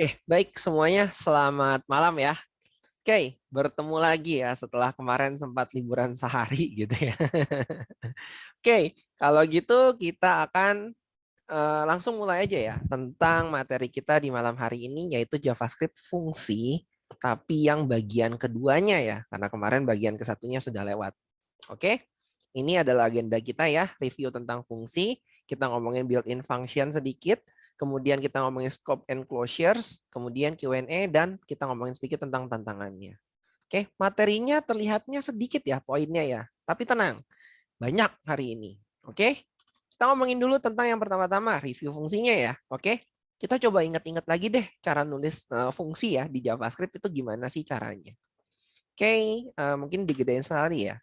Oke, baik semuanya. Selamat malam ya. Oke, bertemu lagi ya setelah kemarin sempat liburan sehari gitu ya. Oke, kalau gitu kita akan langsung mulai aja ya tentang materi kita di malam hari ini yaitu JavaScript fungsi, tapi yang bagian keduanya ya, karena kemarin bagian ke-1-nya sudah lewat. Oke, ini adalah agenda kita ya, review tentang fungsi, kita ngomongin built-in function sedikit, kemudian kita ngomongin scope and closures, kemudian Q&A, dan kita ngomongin sedikit tentang tantangannya. Oke, materinya terlihatnya sedikit ya poinnya ya, tapi tenang, banyak hari ini. Oke, kita ngomongin dulu tentang yang pertama-tama, review fungsinya ya. Oke, kita coba ingat-ingat lagi deh cara nulis fungsi ya di JavaScript itu gimana sih caranya. Oke, mungkin digedein sekali ya.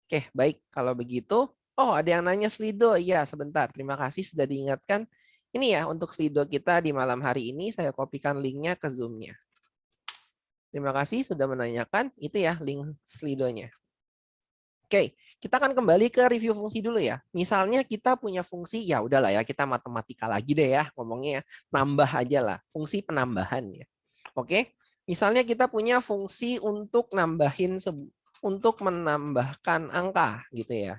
Oke, baik. Kalau begitu, oh ada yang nanya Slido. Iya, sebentar. Terima kasih sudah diingatkan. Ini ya, untuk Slido kita di malam hari ini, saya kopikan linknya ke Zoom-nya. Terima kasih sudah menanyakan. Itu ya, link Slido-nya. Oke, kita akan kembali ke review fungsi dulu ya. Misalnya kita punya fungsi, ya udahlah ya, kita matematika lagi deh ya, ngomongnya ya. Nambah aja lah, fungsi penambahan ya. Oke, misalnya kita punya fungsi untuk untuk menambahkan angka gitu ya.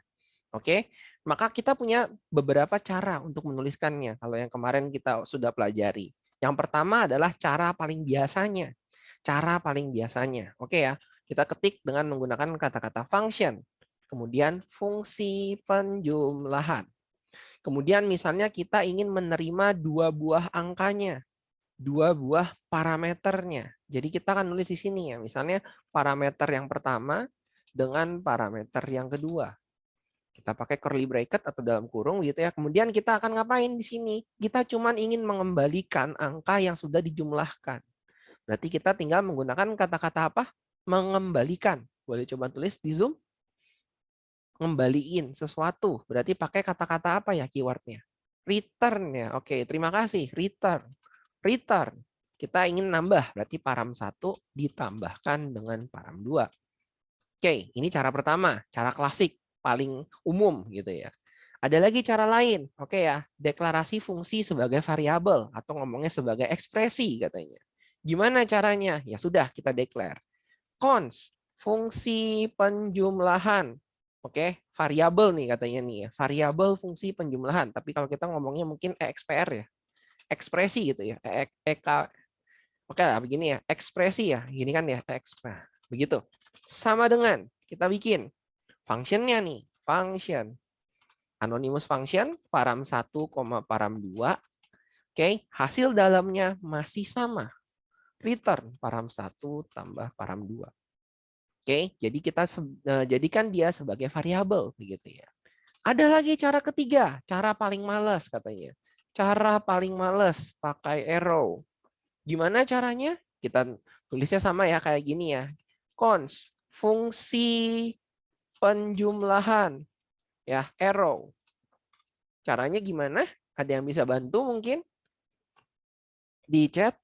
Oke, maka kita punya beberapa cara untuk menuliskannya. Kalau yang kemarin kita sudah pelajari. Yang pertama adalah cara paling biasanya. Cara paling biasanya. Oke ya, kita ketik dengan menggunakan kata-kata function. Kemudian fungsi penjumlahan. Kemudian misalnya kita ingin menerima dua buah angkanya, dua buah parameternya. Jadi kita akan nulis di sini ya, misalnya parameter yang pertama dengan parameter yang kedua. Kita pakai curly bracket atau dalam kurung gitu ya. Kemudian kita akan ngapain di sini? Kita cuma ingin mengembalikan angka yang sudah dijumlahkan. Berarti kita tinggal menggunakan kata-kata apa? Mengembalikan. Boleh coba tulis di Zoom. Ngembaliin sesuatu. Berarti pakai kata-kata apa ya keywordnya? Return ya. Oke, terima kasih. Return. Return. Kita ingin nambah. Berarti param 1 ditambahkan dengan param 2. Oke, ini cara pertama. Cara klasik. Paling umum gitu ya. Ada lagi cara lain. Oke ya. Deklarasi fungsi sebagai variabel. Atau ngomongnya sebagai ekspresi katanya. Gimana caranya? Ya sudah, kita declare. Cons, fungsi penjumlahan. Oke, variabel nih katanya nih ya. Variabel fungsi penjumlahan. Tapi kalau kita ngomongnya mungkin EXPR ya. Ekspresi gitu ya. Oke lah, begini ya. Ekspresi ya. Gini kan ya. Begitu. Sama dengan kita bikin functionnya nih. Function. Anonymous function. Param 1, param 2. Oke, hasil dalamnya masih sama. Return param 1 tambah param 2. Oke, jadi kita jadikan dia sebagai variabel begitu ya. Ada lagi cara ketiga, cara paling males katanya. Cara paling males pakai arrow. Gimana caranya? Kita tulisnya sama ya kayak gini ya. Cons, fungsi penjumlahan ya, arrow. Caranya gimana? Ada yang bisa bantu mungkin di chat?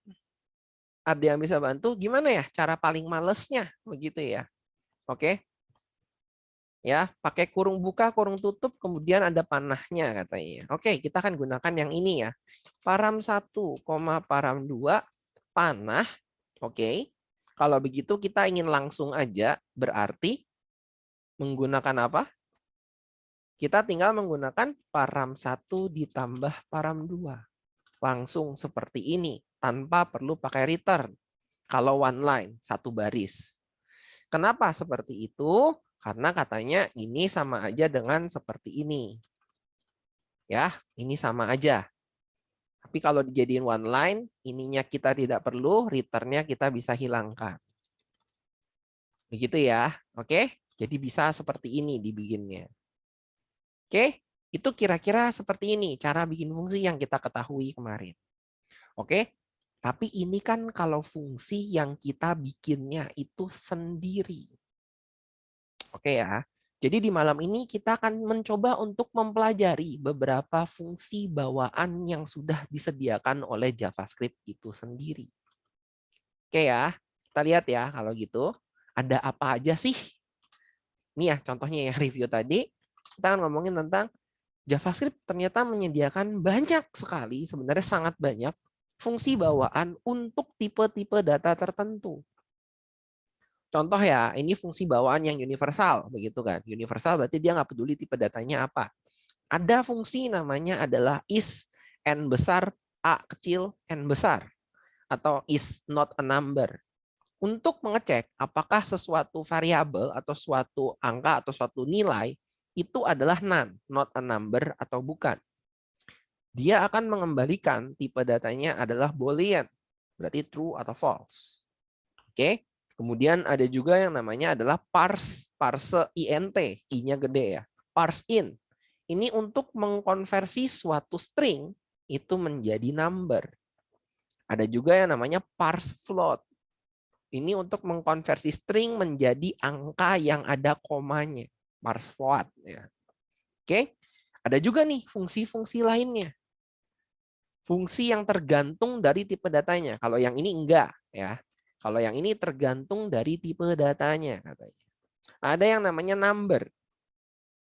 Ada yang bisa bantu? Gimana ya cara paling malesnya begitu ya? Oke. Ya, pakai kurung buka, kurung tutup, kemudian ada panahnya katanya. Oke, kita akan gunakan yang ini ya. Param 1, param 2, panah. Oke. Kalau begitu kita ingin langsung aja, berarti menggunakan apa? Kita tinggal menggunakan param 1 ditambah param 2. Langsung seperti ini, tanpa perlu pakai return. Kalau one line, satu baris. Kenapa seperti itu? Karena katanya ini sama aja dengan seperti ini. Ya, ini sama aja. Tapi kalau dijadiin one line, ininya kita tidak perlu, return-nya kita bisa hilangkan. Begitu ya. Oke? Jadi bisa seperti ini dibikinnya. Oke? Itu kira-kira seperti ini cara bikin fungsi yang kita ketahui kemarin. Oke? Tapi ini kan kalau fungsi yang kita bikinnya itu sendiri. Oke ya. Jadi di malam ini kita akan mencoba untuk mempelajari beberapa fungsi bawaan yang sudah disediakan oleh JavaScript itu sendiri. Oke ya, kita lihat ya kalau gitu. Ada apa aja sih? Ini ya contohnya ya review tadi. Kita akan ngomongin tentang JavaScript ternyata menyediakan banyak sekali, sebenarnya sangat banyak fungsi bawaan untuk tipe-tipe data tertentu. Contoh ya, ini fungsi bawaan yang universal, begitu kan? Universal berarti dia nggak peduli tipe datanya apa. Ada fungsi namanya adalah is n besar, a kecil, n besar. Atau is not a number. Untuk mengecek apakah sesuatu variabel atau suatu angka atau suatu nilai itu adalah none, not a number atau bukan. Dia akan mengembalikan tipe datanya adalah Boolean, berarti true atau false. Oke. Kemudian ada juga yang namanya adalah parse int, i-nya gede ya. Parse in. Ini untuk mengkonversi suatu string itu menjadi number. Ada juga yang namanya parse float. Ini untuk mengkonversi string menjadi angka yang ada komanya. Parse float ya. Oke. Ada juga nih fungsi-fungsi lainnya. Fungsi yang tergantung dari tipe datanya. Kalau yang ini enggak ya. Kalau yang ini tergantung dari tipe datanya katanya. Ada yang namanya number.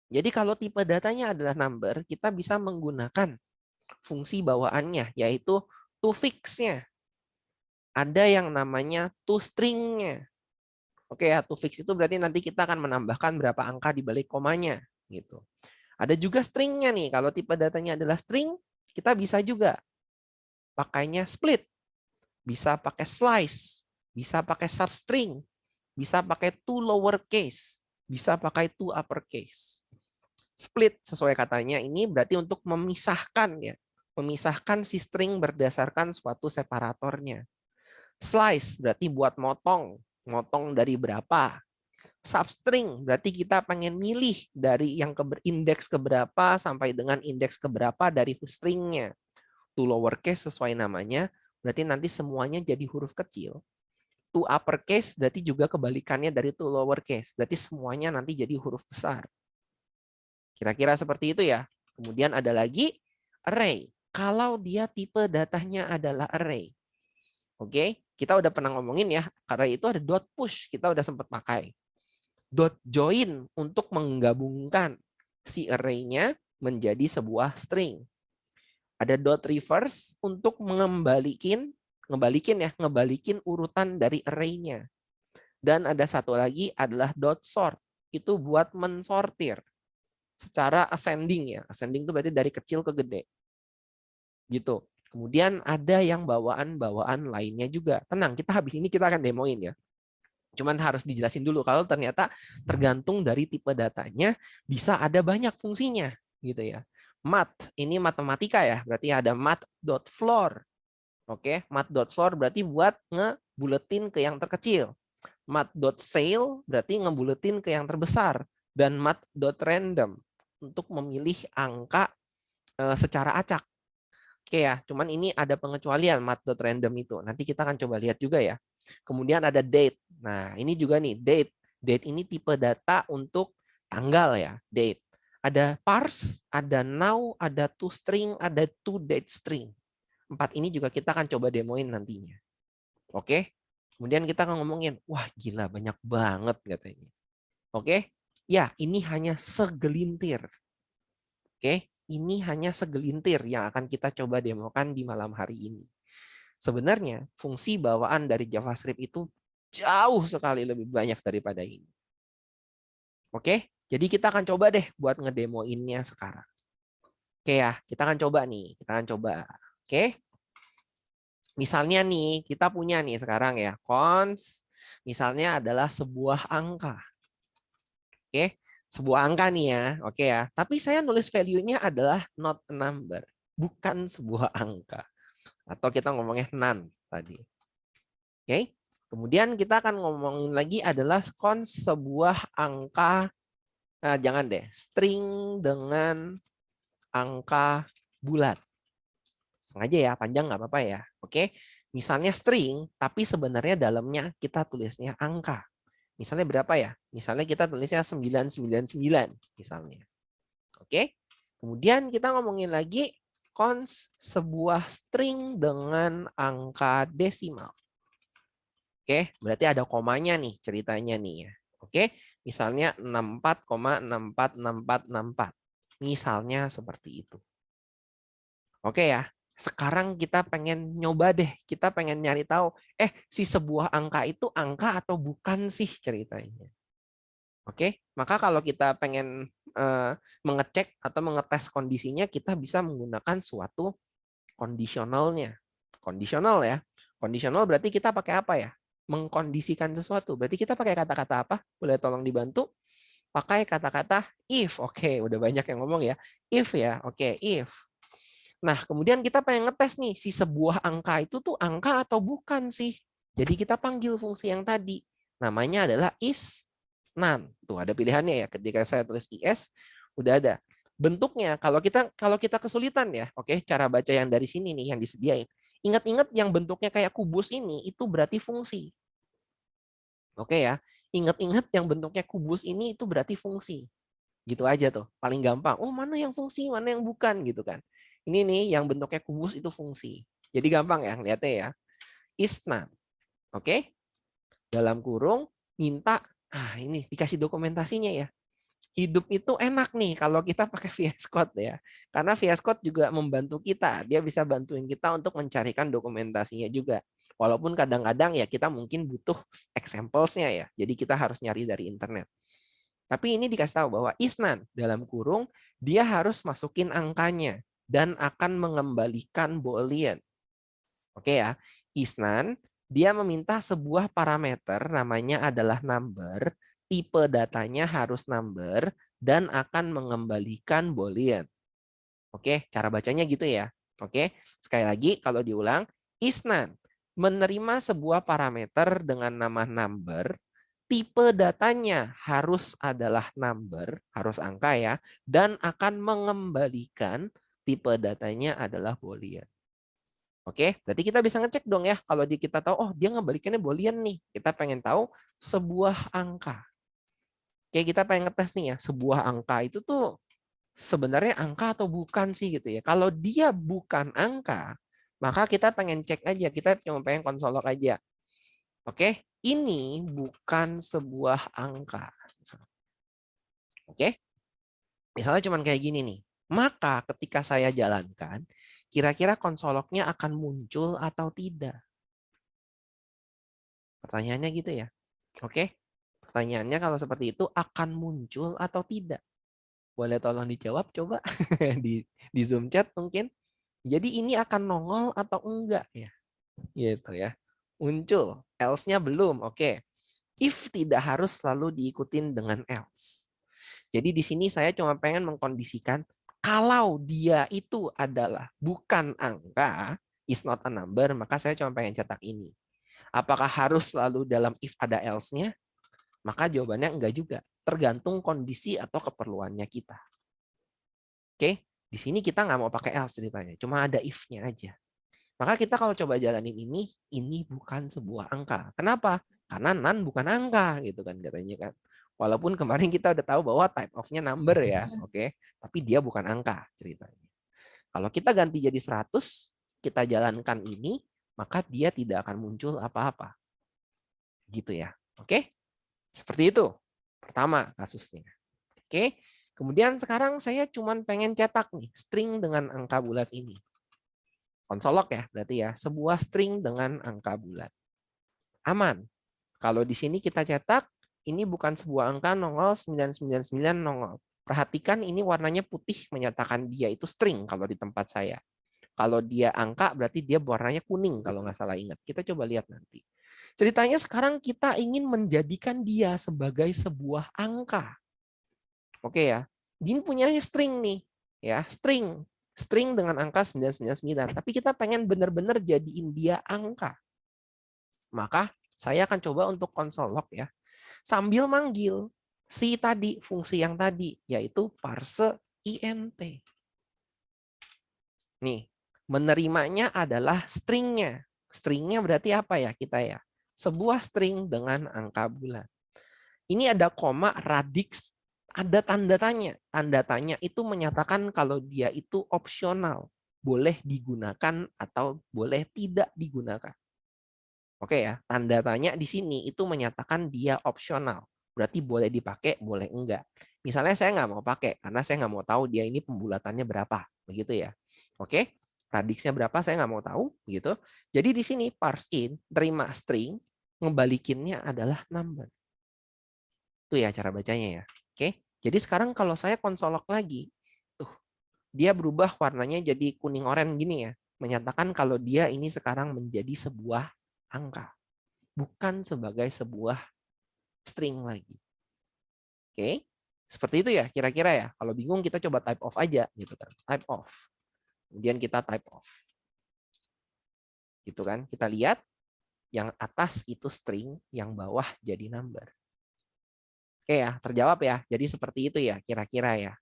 Jadi kalau tipe datanya adalah number, kita bisa menggunakan fungsi bawaannya, yaitu toFix-nya. Ada yang namanya toString-nya. Oke ya, toFix itu berarti nanti kita akan menambahkan berapa angka di balik komanya. Gitu. Ada juga string-nya nih. Kalau tipe datanya adalah string, kita bisa juga pakainya split. Bisa pakai slice. Bisa pakai substring, bisa pakai to lowercase, bisa pakai to uppercase. Split sesuai katanya ini berarti untuk memisahkan ya, memisahkan si string berdasarkan suatu separatornya. Slice berarti buat motong, motong dari berapa. Substring berarti kita pengen milih dari yang indeks keberapa sampai dengan indeks keberapa dari stringnya. To lowercase sesuai namanya, berarti nanti semuanya jadi huruf kecil. To uppercase berarti juga kebalikannya dari to lowercase. Berarti semuanya nanti jadi huruf besar. Kira-kira seperti itu ya. Kemudian ada lagi array. Kalau dia tipe datanya adalah array. Oke, kita udah pernah ngomongin ya. Karena itu ada dot push, kita udah sempat pakai. Dot join untuk menggabungkan si array-nya menjadi sebuah string. Ada dot reverse untuk ngembalikin urutan dari array-nya. Dan ada satu lagi adalah dot sort. Itu buat mensortir secara ascending ya. Ascending itu berarti dari kecil ke gede. Gitu. Kemudian ada yang bawaan-bawaan lainnya juga. Tenang, kita habis ini kita akan demoin ya. Cuman harus dijelasin dulu kalau ternyata tergantung dari tipe datanya bisa ada banyak fungsinya gitu ya. Math, ini matematika ya. Berarti ada math.floor. Oke, math.floor berarti buat ngebuletin ke yang terkecil. Math.sale berarti ngebuletin ke yang terbesar. Dan math.random untuk memilih angka secara acak. Oke ya, cuman ini ada pengecualian math.random itu. Nanti kita akan coba lihat juga ya. Kemudian ada date. Nah, ini juga nih date. Date ini tipe data untuk tanggal ya, date. Ada parse, ada now, ada toString, ada toDateString. 4 ini juga kita akan coba demoin nantinya. Oke. Kemudian kita akan ngomongin, wah gila banyak banget katanya. Oke. Ya, ini hanya segelintir. Oke, ini hanya segelintir yang akan kita coba demokan di malam hari ini. Sebenarnya fungsi bawaan dari JavaScript itu jauh sekali lebih banyak daripada ini. Oke, jadi kita akan coba deh buat ngedemoinnya sekarang. Oke ya, kita akan coba nih. Kita akan coba. Oke. Misalnya nih, kita punya nih sekarang ya, cons misalnya adalah sebuah angka. Oke, sebuah angka nih ya. Oke ya. Tapi saya nulis value-nya adalah not a number, bukan sebuah angka. Atau kita ngomongnya none tadi. Oke. Kemudian kita akan ngomongin lagi adalah cons sebuah angka, jangan deh, string dengan angka bulat. Sengaja ya, panjang nggak apa-apa ya. Oke, misalnya string, tapi sebenarnya dalamnya kita tulisnya angka. Misalnya berapa ya? Misalnya kita tulisnya 999 misalnya. Oke, kemudian kita ngomongin lagi cons sebuah string dengan angka desimal. Oke, berarti ada komanya nih ceritanya nih ya. Oke, misalnya 64,646464. Misalnya seperti itu. Oke ya. Sekarang kita pengen nyoba deh, kita pengen nyari tahu, si sebuah angka itu angka atau bukan sih ceritanya. Oke, maka kalau kita pengen mengecek atau mengetes kondisinya, kita bisa menggunakan suatu kondisionalnya. Kondisional ya. Kondisional berarti kita pakai apa ya? Mengkondisikan sesuatu. Berarti kita pakai kata-kata apa? Boleh tolong dibantu? Pakai kata-kata if. Oke, udah banyak yang ngomong ya. If ya. Oke, if. Nah, kemudian kita pengen ngetes nih, si sebuah angka itu tuh angka atau bukan sih? Jadi kita panggil fungsi yang tadi. Namanya adalah is none. Tuh ada pilihannya ya. Ketika saya tulis is, udah ada. Bentuknya, kalau kita kesulitan ya, oke, cara baca yang dari sini nih yang disediain. Ingat-ingat yang bentuknya kayak kubus ini, itu berarti fungsi. Oke ya, ingat-ingat yang bentuknya kubus ini itu berarti fungsi. Gitu aja tuh, paling gampang. Oh, mana yang fungsi, mana yang bukan gitu kan. Ini nih yang bentuknya kubus itu fungsi. Jadi gampang ya lihatnya ya. Is none. Oke? Dalam kurung minta, ini dikasih dokumentasinya ya. Hidup itu enak nih kalau kita pakai VS Code ya. Karena VS Code juga membantu kita. Dia bisa bantuin kita untuk mencarikan dokumentasinya juga. Walaupun kadang-kadang ya kita mungkin butuh examples-nya ya. Jadi kita harus nyari dari internet. Tapi ini dikasih tahu bahwa isnan dalam kurung dia harus masukin angkanya dan akan mengembalikan boolean. Oke ya, isnan dia meminta sebuah parameter namanya adalah number, tipe datanya harus number dan akan mengembalikan boolean. Oke, cara bacanya gitu ya. Oke, sekali lagi kalau diulang, isnan menerima sebuah parameter dengan nama number, tipe datanya harus adalah number, harus angka ya, dan akan mengembalikan tipe datanya adalah boolean. Oke, berarti kita bisa ngecek dong ya, kalau kita tahu, oh dia ngembalikannya boolean nih, kita pengen tahu sebuah angka. Oke, kita pengen ngetes nih ya, sebuah angka itu tuh sebenarnya angka atau bukan sih gitu ya. Kalau dia bukan angka, maka kita pengen cek aja, kita cuma pengen konsolok aja. Oke, ini bukan sebuah angka. Oke, misalnya cuma kayak gini nih. Maka ketika saya jalankan, kira-kira konsoloknya akan muncul atau tidak? Pertanyaannya gitu ya. Oke, pertanyaannya kalau seperti itu akan muncul atau tidak? Boleh tolong dijawab coba di Zoom chat mungkin. Jadi ini akan nongol atau enggak ya? Gitu ya. Muncul, else-nya belum. Oke. If tidak harus selalu diikutin dengan else. Jadi di sini saya cuma pengen mengkondisikan kalau dia itu adalah bukan angka, is not a number, maka saya cuma pengen cetak ini. Apakah harus selalu dalam if ada else-nya? Maka jawabannya enggak juga. Tergantung kondisi atau keperluannya kita. Oke, di sini kita nggak mau pakai else ceritanya, cuma ada if-nya aja. Maka kita kalau coba jalanin ini bukan sebuah angka. Kenapa? Karena none bukan angka gitu kan katanya kan. Walaupun kemarin kita udah tahu bahwa type of-nya number ya, oke, tapi dia bukan angka ceritanya. Kalau kita ganti jadi 100, kita jalankan ini, maka dia tidak akan muncul apa-apa. Gitu ya. Oke? Seperti itu. Pertama kasusnya. Oke. Kemudian sekarang saya cuma pengen cetak nih string dengan angka bulat ini. Konsolok ya, berarti ya, sebuah string dengan angka bulat. Aman. Kalau di sini kita cetak, ini bukan sebuah angka nongol 999 nongol. Perhatikan ini warnanya putih menyatakan dia itu string kalau di tempat saya. Kalau dia angka berarti dia warnanya kuning kalau nggak salah ingat. Kita coba lihat nanti. Ceritanya sekarang kita ingin menjadikan dia sebagai sebuah angka. Oke ya. Din punya string nih, ya, string dengan angka 999, tapi kita pengen benar-benar jadiin dia angka. Maka saya akan coba untuk console log ya, sambil manggil si tadi, fungsi yang tadi, yaitu parse int. Nih, menerimanya adalah stringnya. Stringnya berarti apa ya kita ya? Sebuah string dengan angka bulat. Ini ada koma, radix, ada tanda tanya. Tanda tanya itu menyatakan kalau dia itu opsional. Boleh digunakan atau boleh tidak digunakan. Oke ya, tanda tanya di sini itu menyatakan dia opsional. Berarti boleh dipakai, boleh enggak. Misalnya saya nggak mau pakai, karena saya nggak mau tahu dia ini pembulatannya berapa. Begitu ya. Oke, Radiksnya berapa saya nggak mau tahu gitu. Jadi di sini parse in, terima string, ngebalikinnya adalah number. Itu ya cara bacanya ya. Oke. Jadi sekarang kalau saya konsolok lagi, tuh dia berubah warnanya jadi kuning oranye gini ya. Menyatakan kalau dia ini sekarang menjadi sebuah angka. Bukan sebagai sebuah string lagi. Oke. Seperti itu ya kira-kira ya. Kalau bingung kita coba type of aja gitu kan. Type of. Kemudian kita type of. Gitu kan. Kita lihat yang atas itu string, yang bawah jadi number. Oke ya, terjawab ya. Jadi seperti itu ya kira-kira ya.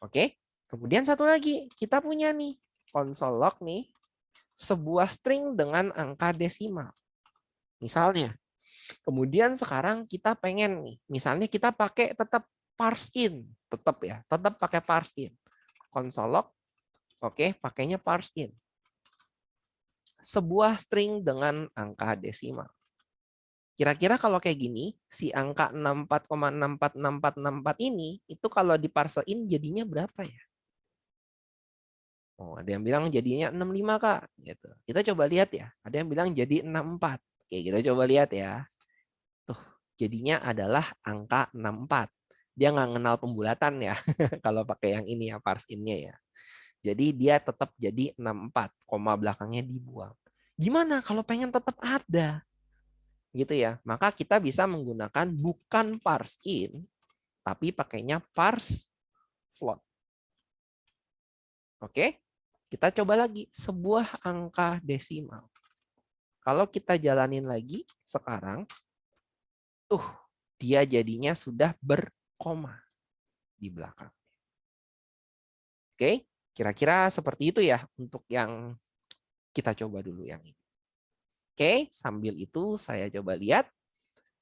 Oke. Kemudian satu lagi, kita punya nih console log nih sebuah string dengan angka desimal. Misalnya, kemudian sekarang kita pengen nih, misalnya kita pakai tetap parse in, tetap ya, tetap pakai parse in. Console log, oke, pakainya parse in. Sebuah string dengan angka desimal. Kira-kira kalau kayak gini, si angka 64,646464 ini, itu kalau diparsein jadinya berapa ya? Oh, ada yang bilang jadinya 65, Kak. Gitu. Kita coba lihat ya. Ada yang bilang jadi 64. Oke, kita coba lihat ya. Tuh, jadinya adalah angka 64. Dia nggak kenal pembulatan ya, kalau pakai yang ini ya, parse in-nya ya. Jadi dia tetap jadi 64, koma belakangnya dibuang. Gimana kalau pengen tetap ada? Gitu ya. Maka kita bisa menggunakan bukan parse in, tapi pakainya parse float. Oke? Kita coba lagi sebuah angka desimal. Kalau kita jalanin lagi sekarang, dia jadinya sudah berkoma di belakang. Oke? Kira-kira seperti itu ya untuk yang kita coba dulu yang ini. Oke, sambil itu saya coba lihat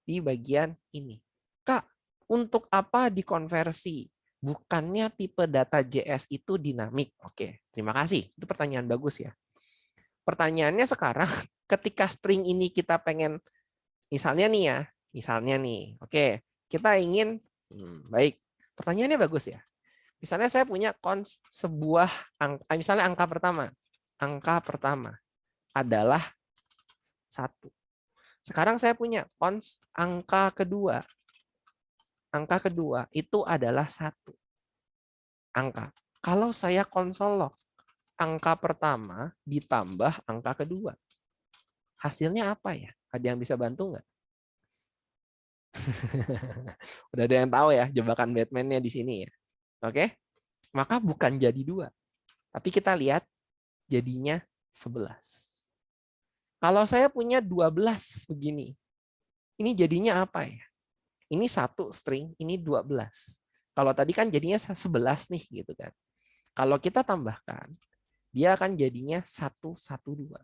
di bagian ini. Kak, untuk apa dikonversi? Bukannya tipe data JS itu dinamik. Oke, terima kasih. Itu pertanyaan bagus ya. Pertanyaannya sekarang, ketika string ini kita pengen, misalnya nih ya, misalnya nih, oke, kita ingin, baik, pertanyaannya bagus ya. Misalnya saya punya cons sebuah angka, misalnya angka pertama adalah 1. Sekarang saya punya cons angka kedua. Angka kedua itu adalah 1 angka. Kalau saya console log angka pertama ditambah angka kedua, hasilnya apa ya? Ada yang bisa bantu nggak? Udah ada yang tahu ya jebakan Batman-nya di sini ya. Oke? Maka bukan jadi 2. Tapi kita lihat jadinya 11. Kalau saya punya 12 begini, ini jadinya apa ya? Ini 1 string, ini 12. Kalau tadi kan jadinya 11 nih gitu kan. Kalau kita tambahkan, dia akan jadinya 112.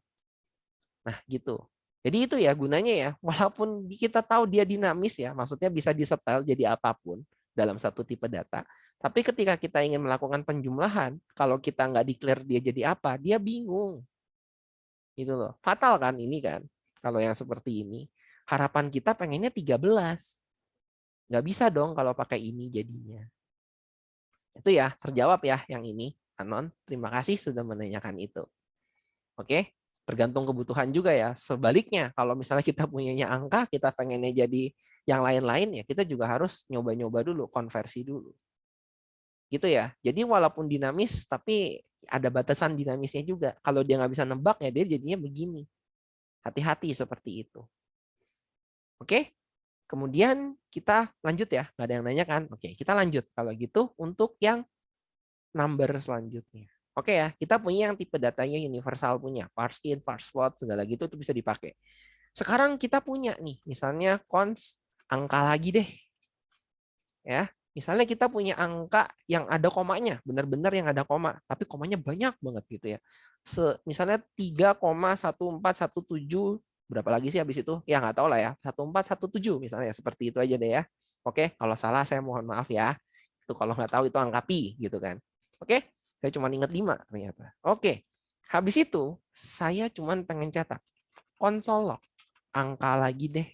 Nah, gitu. Jadi itu ya gunanya ya, walaupun kita tahu dia dinamis ya, maksudnya bisa disetel jadi apapun dalam satu tipe data. Tapi ketika kita ingin melakukan penjumlahan, kalau kita nggak declare dia jadi apa, dia bingung. Gitu loh. Fatal kan ini kan, kalau yang seperti ini. Harapan kita pengennya 13. Nggak bisa dong kalau pakai ini jadinya. Itu ya, terjawab ya yang ini. Anon, terima kasih sudah menanyakan itu. Oke, tergantung kebutuhan juga ya. Sebaliknya, kalau misalnya kita punyanya angka, kita pengennya jadi yang lain-lain ya, kita juga harus nyoba-nyoba dulu, konversi dulu. Gitu ya. Jadi walaupun dinamis, tapi ada batasan dinamisnya juga. Kalau dia nggak bisa nebak ya, dia jadinya begini. Hati-hati seperti itu. Oke, kemudian kita lanjut ya. Nggak ada yang nanya kan? Oke, kita lanjut. Kalau gitu untuk yang number selanjutnya. Oke ya, kita punya yang tipe datanya universal punya, parse in, parse float, segala gitu itu bisa dipakai. Sekarang kita punya nih, misalnya cons angka lagi deh. Ya, misalnya kita punya angka yang ada komanya, benar-benar yang ada koma, tapi komanya banyak banget gitu ya. Misalnya 3,1417 berapa lagi sih habis itu? Ya nggak tahu lah ya, 1417 misalnya seperti itu aja deh ya. Oke, kalau salah saya mohon maaf ya. Itu kalau nggak tahu itu angka pi gitu kan. Oke, saya cuma ingat 5 ternyata. Oke, habis itu saya cuma pengen cetak console log angka lagi deh.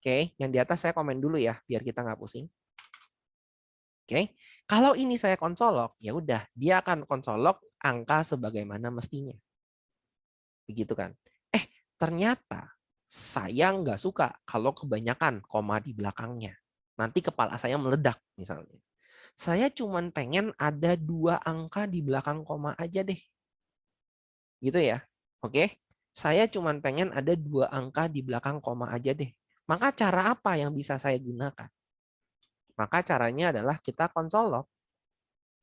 Oke, yang di atas saya komen dulu ya, biar kita nggak pusing. Oke, kalau ini saya console log, ya udah dia akan console log angka sebagaimana mestinya. Begitu kan? Ternyata saya nggak suka kalau kebanyakan koma di belakangnya. Nanti kepala saya meledak misalnya. Saya cuma pengen ada 2 angka di belakang koma aja deh. Gitu ya. Oke. Saya cuma pengen ada 2 angka di belakang koma aja deh. Maka cara apa yang bisa saya gunakan? Maka caranya adalah kita konsol log.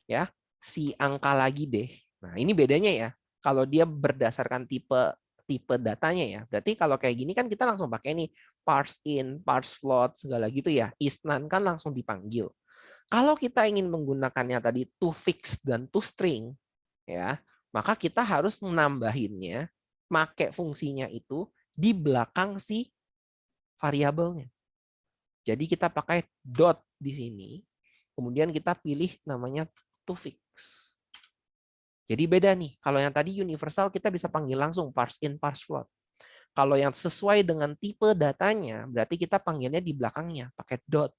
Ya, si angka lagi deh. Nah, ini bedanya ya. Kalau dia berdasarkan tipe datanya ya. Berarti kalau kayak gini kan kita langsung pakai nih parse in, parse float segala gitu ya. Isnan kan langsung dipanggil. Kalau kita ingin menggunakannya tadi to fix dan to string ya, maka kita harus menambahinnya pakai fungsinya itu di belakang si variabelnya. Jadi kita pakai dot di sini, kemudian kita pilih namanya to fix. Jadi beda nih. Kalau yang tadi universal kita bisa panggil langsung parse in, parse float. Kalau yang sesuai dengan tipe datanya, berarti kita panggilnya di belakangnya pakai dot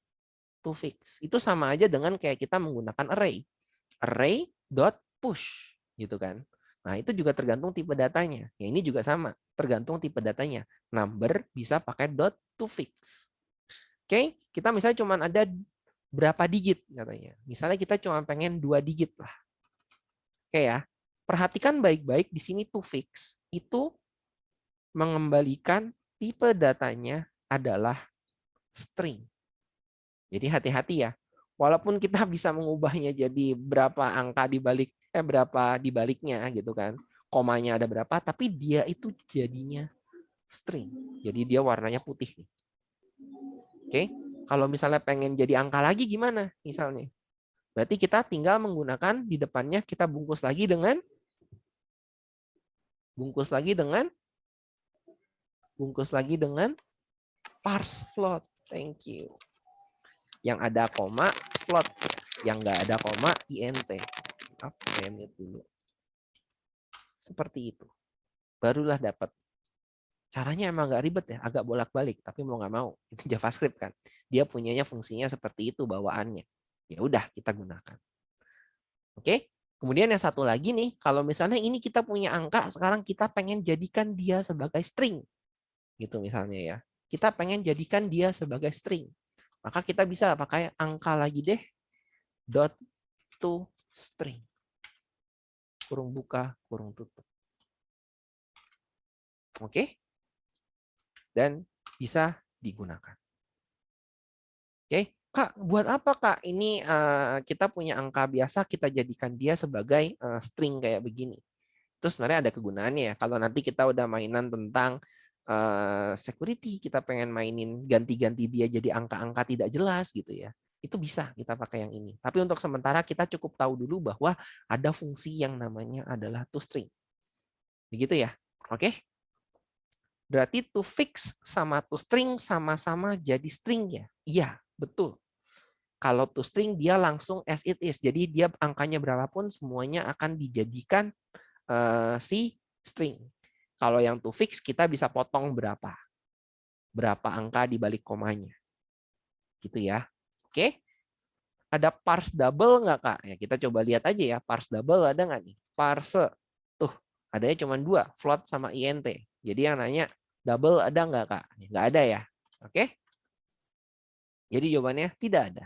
to fix. Itu sama aja dengan kayak kita menggunakan array. Array dot push gitu kan. Nah, itu juga tergantung tipe datanya. Ya, ini juga sama, tergantung tipe datanya. Number bisa pakai dot to fix. Oke, kita misalnya cuma ada berapa digit katanya. Misalnya kita cuma pengen 2 digit lah. Oke ya, perhatikan baik-baik di sini to fix itu mengembalikan tipe datanya adalah string. Jadi hati-hati ya. Walaupun kita bisa mengubahnya jadi berapa angka dibalik berapa dibaliknya gitu kan. Komanya ada berapa, tapi dia itu jadinya string. Jadi dia warnanya putih nih. Oke. Kalau misalnya pengen jadi angka lagi gimana misalnya? Berarti kita tinggal menggunakan di depannya kita bungkus lagi dengan parse float. Thank you. Yang ada koma float, yang nggak ada koma int. Saya mute dulu. Seperti itu. Barulah dapat. Caranya emang nggak ribet ya, agak bolak-balik, tapi mau nggak mau itu JavaScript kan. Dia punyanya fungsinya seperti itu bawaannya. Ya udah kita gunakan. Oke. Kemudian yang satu lagi nih, kalau misalnya ini kita punya angka, sekarang kita pengen jadikan dia sebagai string. Gitu misalnya ya. Kita pengen jadikan dia sebagai string. Maka kita bisa pakai angka lagi deh. Dot to string. Kurung buka, kurung tutup. Oke. Dan bisa digunakan. Oke. Kak, buat apa Kak? Ini kita punya angka biasa, kita jadikan dia sebagai string kayak begini. Terus sebenarnya ada kegunaannya ya. Kalau nanti kita udah mainan tentang security, kita pengen mainin ganti-ganti dia jadi angka-angka tidak jelas gitu ya. Itu bisa kita pakai yang ini. Tapi untuk sementara kita cukup tahu dulu bahwa ada fungsi yang namanya adalah toString. Begitu ya. Oke. Berarti to fix sama toString sama-sama jadi string ya. Iya, betul. Kalau toString dia langsung as it is. Jadi dia angkanya berapapun semuanya akan dijadikan si string. Kalau yang to fix kita bisa potong berapa angka di balik komanya. Gitu ya. Oke. Ada parse double nggak Kak? Ya, kita coba lihat aja ya. Parse double ada nggak nih? Parse. Tuh, adanya cuma 2, float sama int. Jadi yang nanya double ada nggak Kak? Nggak ada ya. Oke. Jadi jawabannya tidak ada.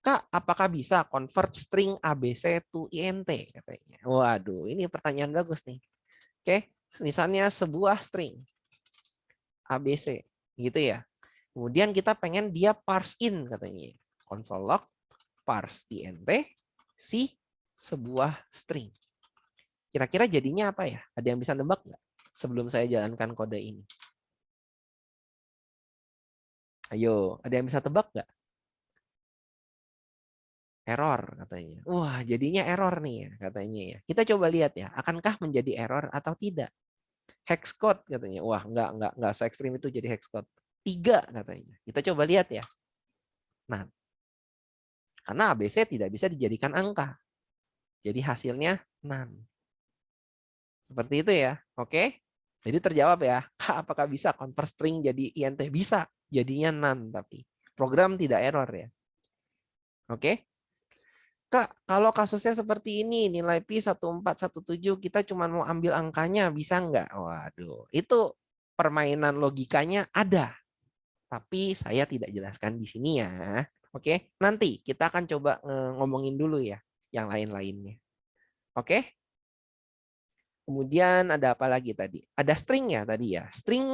Kak, apakah bisa convert string ABC to int? Katanya. Waduh, ini pertanyaan bagus nih. Oke, misalnya sebuah string ABC, gitu ya. Kemudian kita pengen dia parse in katanya. Console log parse int si sebuah string. Kira-kira jadinya apa ya? Ada yang bisa nebak nggak? Sebelum saya jalankan kode ini. Ayo, ada yang bisa tebak nggak? Error katanya. Wah, jadinya error nih ya katanya ya. Kita coba lihat ya, akankah menjadi error atau tidak? Hex code katanya. Wah, enggak se ekstrim itu jadi hex code. 3 katanya. Kita coba lihat ya. Nah, karena ABC tidak bisa dijadikan angka. Jadi hasilnya none. Seperti itu ya. Oke. Jadi terjawab ya. Apakah bisa convert string jadi int? Bisa. Jadinya none tapi program tidak error ya. Oke. Kak, kalau kasusnya seperti ini, nilai pi 1417, kita cuma mau ambil angkanya, bisa nggak? Waduh, itu permainan logikanya ada, tapi saya tidak jelaskan di sini ya. Oke, nanti kita akan coba ngomongin dulu ya, yang lain-lainnya. Oke, kemudian ada apa lagi tadi? Ada string ya tadi ya. String,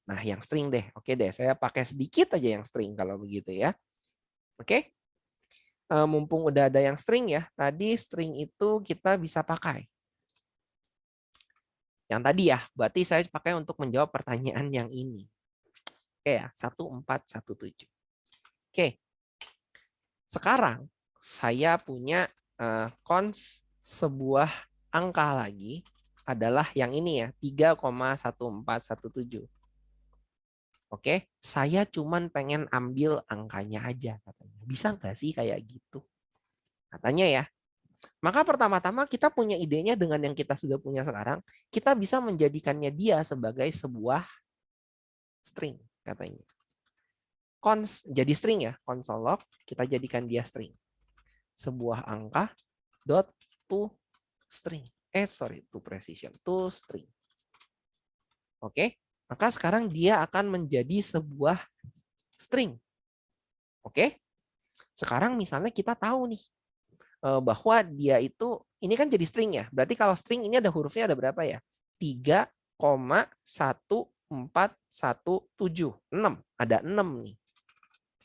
nah yang string deh. Oke deh, saya pakai sedikit aja yang string kalau begitu ya. Oke. Mumpung udah ada yang string ya, tadi string itu kita bisa pakai. Yang tadi ya, berarti saya pakai untuk menjawab pertanyaan yang ini. Oke ya, 1417. Oke, sekarang saya punya cons sebuah angka lagi adalah yang ini ya, 3,1417. Oke, saya cuman pengen ambil angkanya aja katanya. Bisa nggak sih kayak gitu? Katanya ya. Maka pertama-tama kita punya idenya dengan yang kita sudah punya sekarang, kita bisa menjadikannya dia sebagai sebuah string katanya. Jadi string ya, console log, kita jadikan dia string. Sebuah angka dot to string. To precision, to string. Oke, maka sekarang dia akan menjadi sebuah string. Oke, sekarang misalnya kita tahu nih bahwa dia itu, ini kan jadi string ya. Berarti kalau string ini ada hurufnya ada berapa ya? 3,1417. 6. Ada 6 nih.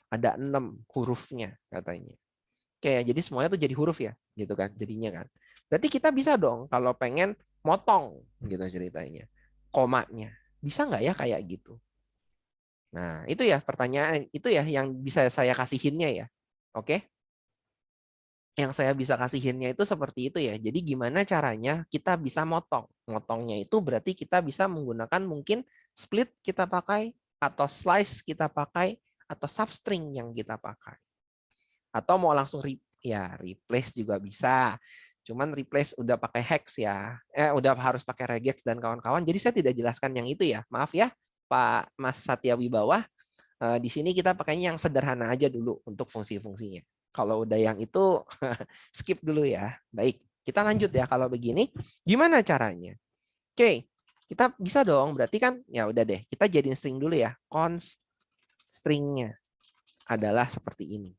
Ada 6 hurufnya katanya. Oke, jadi semuanya tuh jadi huruf ya, gitu kan jadinya kan. Berarti kita bisa dong kalau pengen motong gitu ceritanya. Komanya. Bisa nggak ya kayak gitu? Nah, itu ya pertanyaan, itu ya yang bisa saya kasihinnya ya. Oke? Yang saya bisa kasihinnya itu seperti itu ya. Jadi gimana caranya kita bisa motong? Motongnya itu berarti kita bisa menggunakan mungkin split kita pakai, atau slice kita pakai, atau substring yang kita pakai. Atau mau langsung replace juga bisa. Cuman replace udah pakai hex ya. Udah harus pakai regex dan kawan-kawan. Jadi saya tidak jelaskan yang itu ya. Maaf ya Pak Mas Satya Wibawa. Di sini kita pakainya yang sederhana aja dulu untuk fungsi-fungsinya. Kalau udah yang itu skip dulu ya. Baik, kita lanjut ya kalau begini. Gimana caranya? Oke, kita bisa dong. Berarti kan ya udah deh. Kita jadiin string dulu ya. Cons stringnya adalah seperti ini.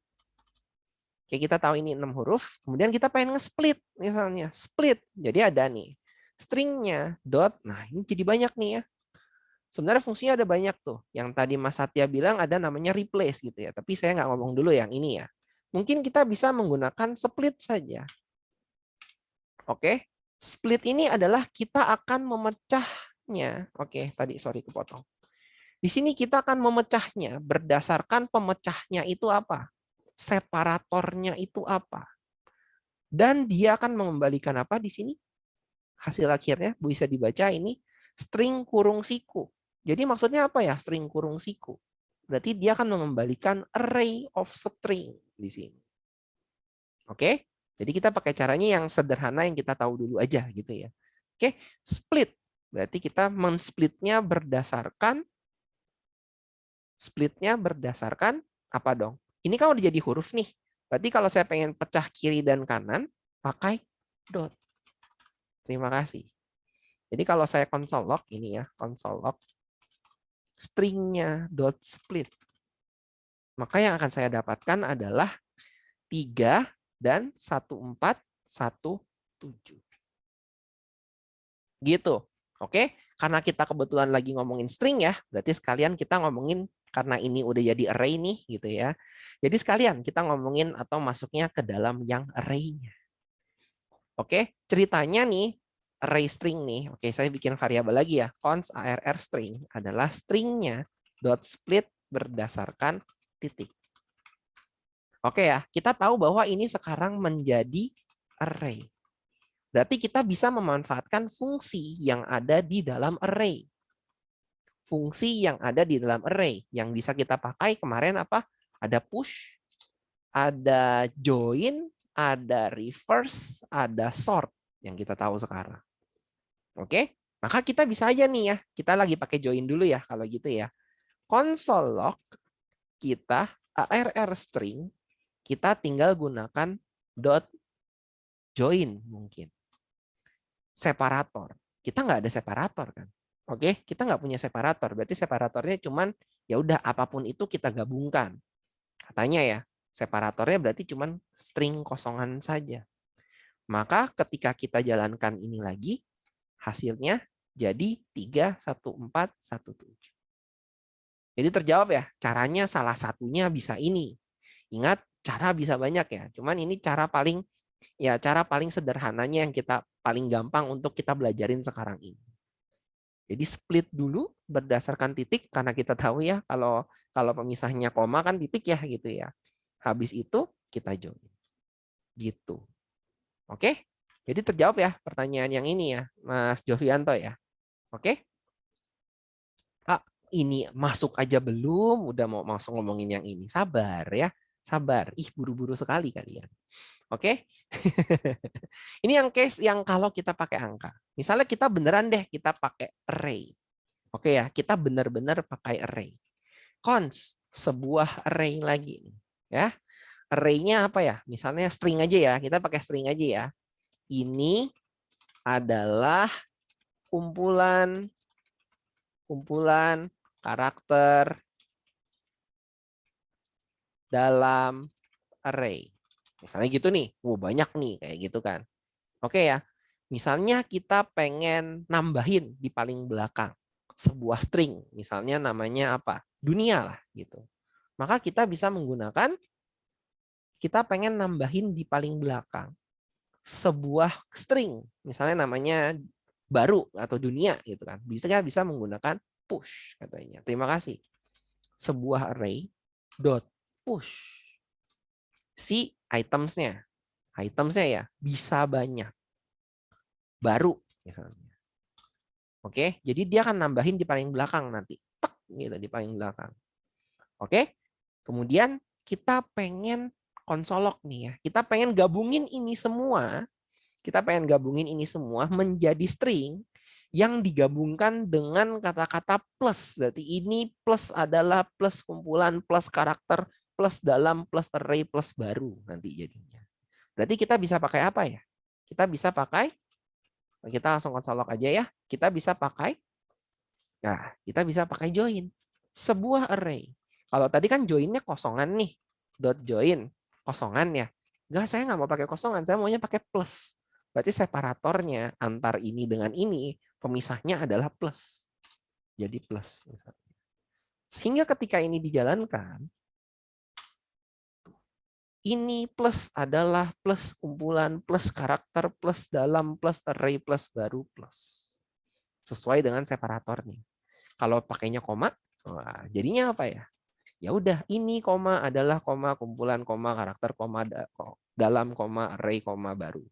Oke, kita tahu ini 6 huruf. Kemudian kita pengen nge-split misalnya. Split. Jadi ada nih. Stringnya dot. Nah, ini jadi banyak nih ya. Sebenarnya fungsinya ada banyak tuh. Yang tadi Mas Satya bilang ada namanya replace gitu ya. Tapi saya nggak ngomong dulu yang ini ya. Mungkin kita bisa menggunakan split saja. Oke. Split ini adalah kita akan memecahnya. Oke, tadi sorry kepotong. Di sini kita akan memecahnya berdasarkan pemecahnya itu apa? Separatornya itu apa? Dan dia akan mengembalikan apa di sini? Hasil akhirnya bisa dibaca ini string kurung siku. Jadi maksudnya apa ya string kurung siku? Berarti dia akan mengembalikan array of string di sini. Oke? Jadi kita pakai caranya yang sederhana yang kita tahu dulu aja gitu ya. Oke, split. Berarti kita splitnya berdasarkan apa dong? Ini kan udah jadi huruf nih. Berarti kalau saya pengen pecah kiri dan kanan, pakai dot. Terima kasih. Jadi kalau saya console log ini ya, console log stringnya dot split. Maka yang akan saya dapatkan adalah 3 dan 1417. Gitu. Oke, karena kita kebetulan lagi ngomongin string ya, berarti sekalian kita ngomongin karena ini udah jadi array nih gitu ya. Jadi sekalian kita ngomongin atau masuknya ke dalam yang array-nya. Oke, ceritanya nih array string nih. Oke, saya bikin variabel lagi ya. Const arr string adalah stringnya dot split berdasarkan titik. Oke ya, kita tahu bahwa ini sekarang menjadi array. Berarti kita bisa memanfaatkan fungsi yang ada di dalam array. Fungsi yang ada di dalam array yang bisa kita pakai kemarin apa? Ada push, ada join, ada reverse, ada sort yang kita tahu sekarang. Oke, maka kita bisa aja nih ya. Kita lagi pakai join dulu ya kalau gitu ya. Console log kita arr string kita tinggal gunakan dot join mungkin. Separator. Kita nggak ada separator kan. Oke, kita nggak punya separator. Berarti separatornya cuman ya udah apapun itu kita gabungkan. Katanya ya, separatornya berarti cuman string kosongan saja. Maka ketika kita jalankan ini lagi, hasilnya jadi 3, 1, 4, 1, 7. Jadi terjawab ya, caranya salah satunya bisa ini. Ingat, cara bisa banyak ya. Cuman ini cara paling sederhananya yang kita paling gampang untuk kita belajarin sekarang ini. Jadi split dulu berdasarkan titik karena kita tahu ya kalau pemisahnya koma kan titik ya gitu ya. Habis itu kita join. Gitu. Oke? Jadi terjawab ya pertanyaan yang ini ya, Mas Jovianto ya. Oke? Kak, ini masuk aja belum, udah mau masuk ngomongin yang ini. Sabar ya. Sabar. Ih, buru-buru sekali kalian. Oke? Ini yang case yang kalau kita pakai angka. Misalnya kita beneran deh kita pakai array. Oke ya, kita benar-benar pakai array. Cons, sebuah array lagi. Ya, array-nya apa ya? Misalnya string aja ya. Kita pakai string aja ya. Ini adalah kumpulan karakter dalam array. Misalnya gitu nih. Banyak nih kayak gitu kan. Oke ya. Misalnya kita pengen nambahin di paling belakang sebuah string. Misalnya namanya apa? Dunia lah gitu. Maka kita bisa menggunakan kita pengen nambahin di paling belakang sebuah string. Misalnya namanya baru atau dunia gitu kan. Bisa menggunakan push katanya. Terima kasih. Sebuah array dot push si itemsnya. Itemsnya ya bisa banyak. Baru misalnya. Oke, jadi dia akan nambahin di paling belakang nanti. Tek gitu di paling belakang. Oke. Kemudian kita pengen konsolok nih ya. Kita pengen gabungin ini semua. Kita pengen gabungin ini semua menjadi string yang digabungkan dengan kata-kata plus. Berarti ini plus adalah plus kumpulan plus karakter plus dalam plus array plus baru nanti jadinya. Berarti kita bisa pakai apa ya? Kita langsung konsolok aja ya. Kita bisa pakai join. Sebuah array. Kalau tadi kan joinnya kosongan nih. Dot join kosongan ya. Enggak, saya nggak mau pakai kosongan. Saya maunya pakai plus. Berarti separatornya antar ini dengan ini, pemisahnya adalah plus. Jadi plus. Sehingga ketika ini dijalankan, ini plus adalah plus kumpulan, plus karakter, plus dalam, plus array, plus baru, plus. Sesuai dengan separatornya. Kalau pakainya koma, jadinya apa ya? Ya udah, ini koma adalah koma kumpulan koma karakter koma dalam koma array koma baru.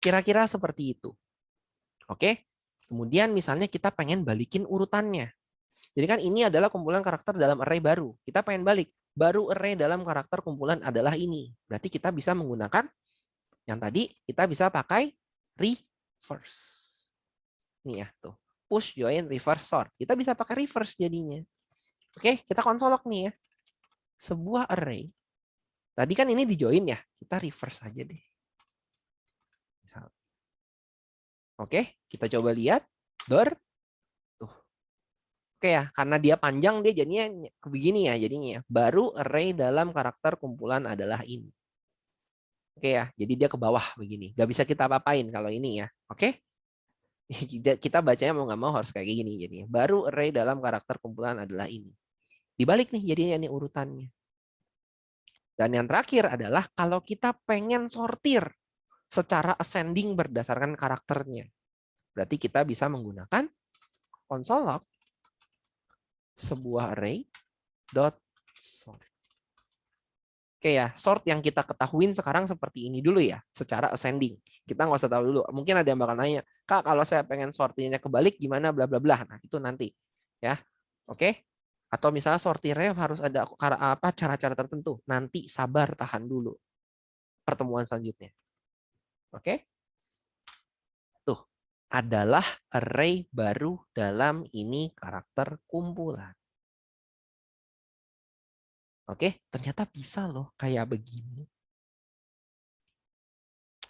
Kira-kira seperti itu. Oke. Kemudian misalnya kita pengen balikin urutannya. Jadi kan ini adalah kumpulan karakter dalam array baru. Kita pengen balik. Baru array dalam karakter kumpulan adalah ini. Berarti kita bisa menggunakan yang tadi kita bisa pakai reverse. Nih ya, tuh. Push, join, reverse, sort. Kita bisa pakai reverse jadinya. Oke, kita konsolok nih ya. Sebuah array. Tadi kan ini di join ya. Kita reverse aja deh. Misal. Oke, kita coba lihat. Tuh. Oke ya, karena dia panjang dia jadinya begini ya jadinya ya. Baru array dalam karakter kumpulan adalah ini. Oke ya, jadi dia ke bawah begini. Gak bisa kita apa-apain kalau ini ya. Oke? Kita bacanya mau nggak mau harus kayak gini jadinya. Baru array dalam karakter kumpulan adalah ini. Dibalik nih jadinya ini urutannya. Dan yang terakhir adalah kalau kita pengen sortir secara ascending berdasarkan karakternya. Berarti kita bisa menggunakan console log sebuah array dot sort. Oke ya, sort yang kita ketahuin sekarang seperti ini dulu ya, secara ascending. Kita nggak usah tahu dulu. Mungkin ada yang bakal nanya, Kak, kalau saya pengen sortirnya kebalik gimana bla bla bla. Nah, itu nanti ya. Oke? Atau misalnya sortirnya harus ada apa cara-cara tertentu. Nanti sabar tahan dulu. Pertemuan selanjutnya. Oke? Tuh, adalah array baru dalam ini karakter kumpulan. Oke, ternyata bisa loh kayak begini.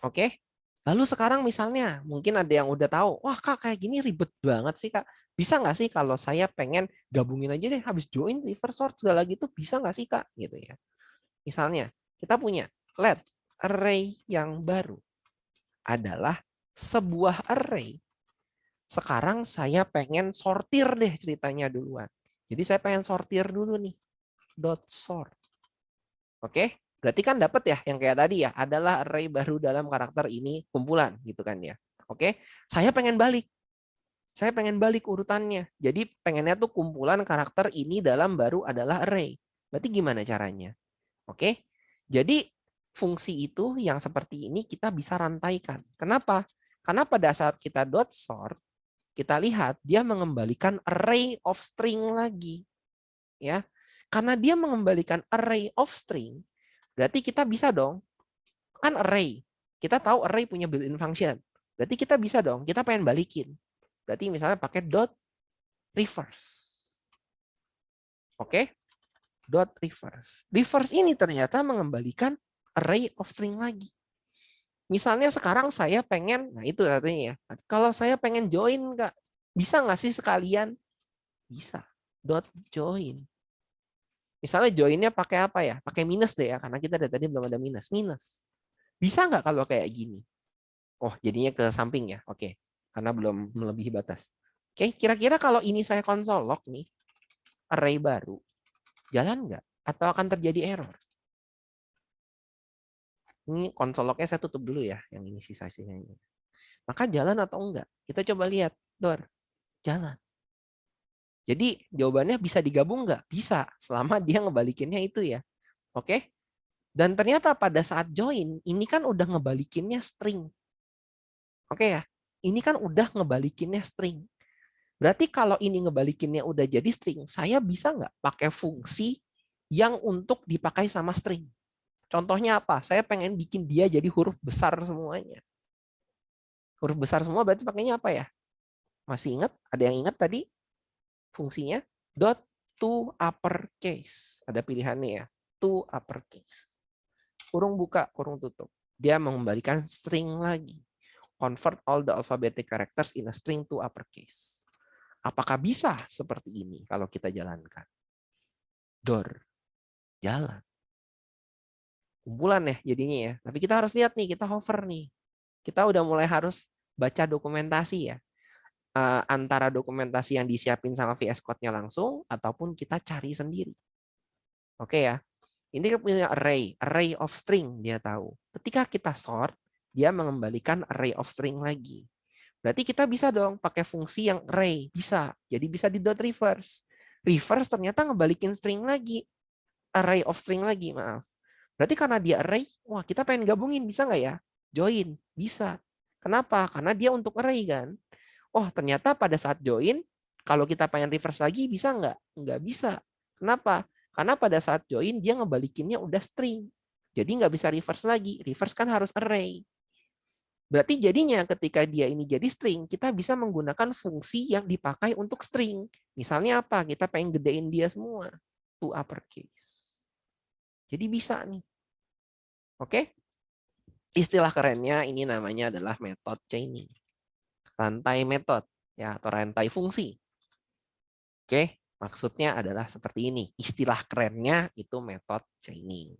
Oke. Lalu sekarang misalnya mungkin ada yang udah tahu, wah Kak kayak gini ribet banget sih Kak. Bisa nggak sih kalau saya pengen gabungin aja deh habis join reverse sort segala gitu bisa nggak sih Kak gitu ya. Misalnya kita punya let array yang baru adalah sebuah array. Sekarang saya pengen sortir deh ceritanya duluan. Jadi saya pengen sortir dulu nih. Dot sort. Oke, berarti kan dapat ya yang kayak tadi ya, adalah array baru dalam karakter ini kumpulan gitu kan ya. Oke, saya pengen balik. Saya pengen balik urutannya. Jadi pengennya tuh kumpulan karakter ini dalam baru adalah array. Berarti gimana caranya? Oke. Jadi fungsi itu yang seperti ini kita bisa rantaikan. Kenapa? Karena pada saat kita dot sort, kita lihat dia mengembalikan array of string lagi. Ya. Karena dia mengembalikan array of string, berarti kita bisa dong, kan array. Kita tahu array punya built-in function. Berarti kita bisa dong, kita pengen balikin. Berarti misalnya pakai dot reverse. Oke? Dot reverse. Reverse ini ternyata mengembalikan array of string lagi. Misalnya sekarang saya pengen, nah itu artinya ya. Kalau saya pengen join Kak, bisa nggak sih sekalian? Bisa. Dot join. Misalnya joinnya pakai apa ya? Pakai minus deh ya, karena kita dari tadi belum ada minus. Minus. Bisa nggak kalau kayak gini? Oh, jadinya ke samping ya. Oke. Karena belum melebihi batas. Oke, kira-kira kalau ini saya konsol log nih, array baru, jalan nggak? Atau akan terjadi error? Ini konsol lognya saya tutup dulu ya, yang ini sisa-sisanya. Maka jalan atau enggak? Kita coba lihat. Dor, jalan. Jadi jawabannya bisa digabung nggak? Bisa, selama dia ngebalikinnya itu ya. Oke? Dan ternyata pada saat join, ini kan udah ngebalikinnya string. Oke ya? Ini kan udah ngebalikinnya string. Berarti kalau ini ngebalikinnya udah jadi string, saya bisa nggak pakai fungsi yang untuk dipakai sama string? Contohnya apa? Saya pengen bikin dia jadi huruf besar semuanya. Huruf besar semua berarti pakainya apa ya? Masih ingat? Ada yang ingat tadi fungsinya? Dot to uppercase. Ada pilihannya ya. To uppercase. Kurung buka, kurung tutup. Dia mengembalikan string lagi. Convert all the alphabetic characters in a string to uppercase. Apakah bisa seperti ini kalau kita jalankan? Dor, jalan. Kumpulan ya jadinya ya. Tapi kita harus lihat nih, kita hover nih. Kita udah mulai harus baca dokumentasi ya. Antara dokumentasi yang disiapin sama VS Code-nya langsung, ataupun kita cari sendiri. Oke ya. Ini punya array, array of string dia tahu. Ketika kita sort, dia mengembalikan array of string lagi. Berarti kita bisa dong pakai fungsi yang array, bisa. Jadi bisa di dot reverse. Reverse ternyata ngebalikin string lagi. Array of string lagi, maaf. Berarti karena dia array, wah kita pengen gabungin, bisa nggak ya? Join, bisa. Kenapa? Karena dia untuk array kan. Oh ternyata pada saat join, kalau kita pengen reverse lagi, bisa nggak? Nggak bisa. Kenapa? Karena pada saat join, dia ngebalikinnya udah string. Jadi nggak bisa reverse lagi. Reverse kan harus array. Berarti jadinya ketika dia ini jadi string, kita bisa menggunakan fungsi yang dipakai untuk string. Misalnya apa? Kita pengen gedein dia semua. To uppercase. Jadi bisa nih. Oke? Istilah kerennya ini namanya adalah method chaining. Rantai metode ya atau rantai fungsi. Oke? Maksudnya adalah seperti ini. Istilah kerennya itu method chaining.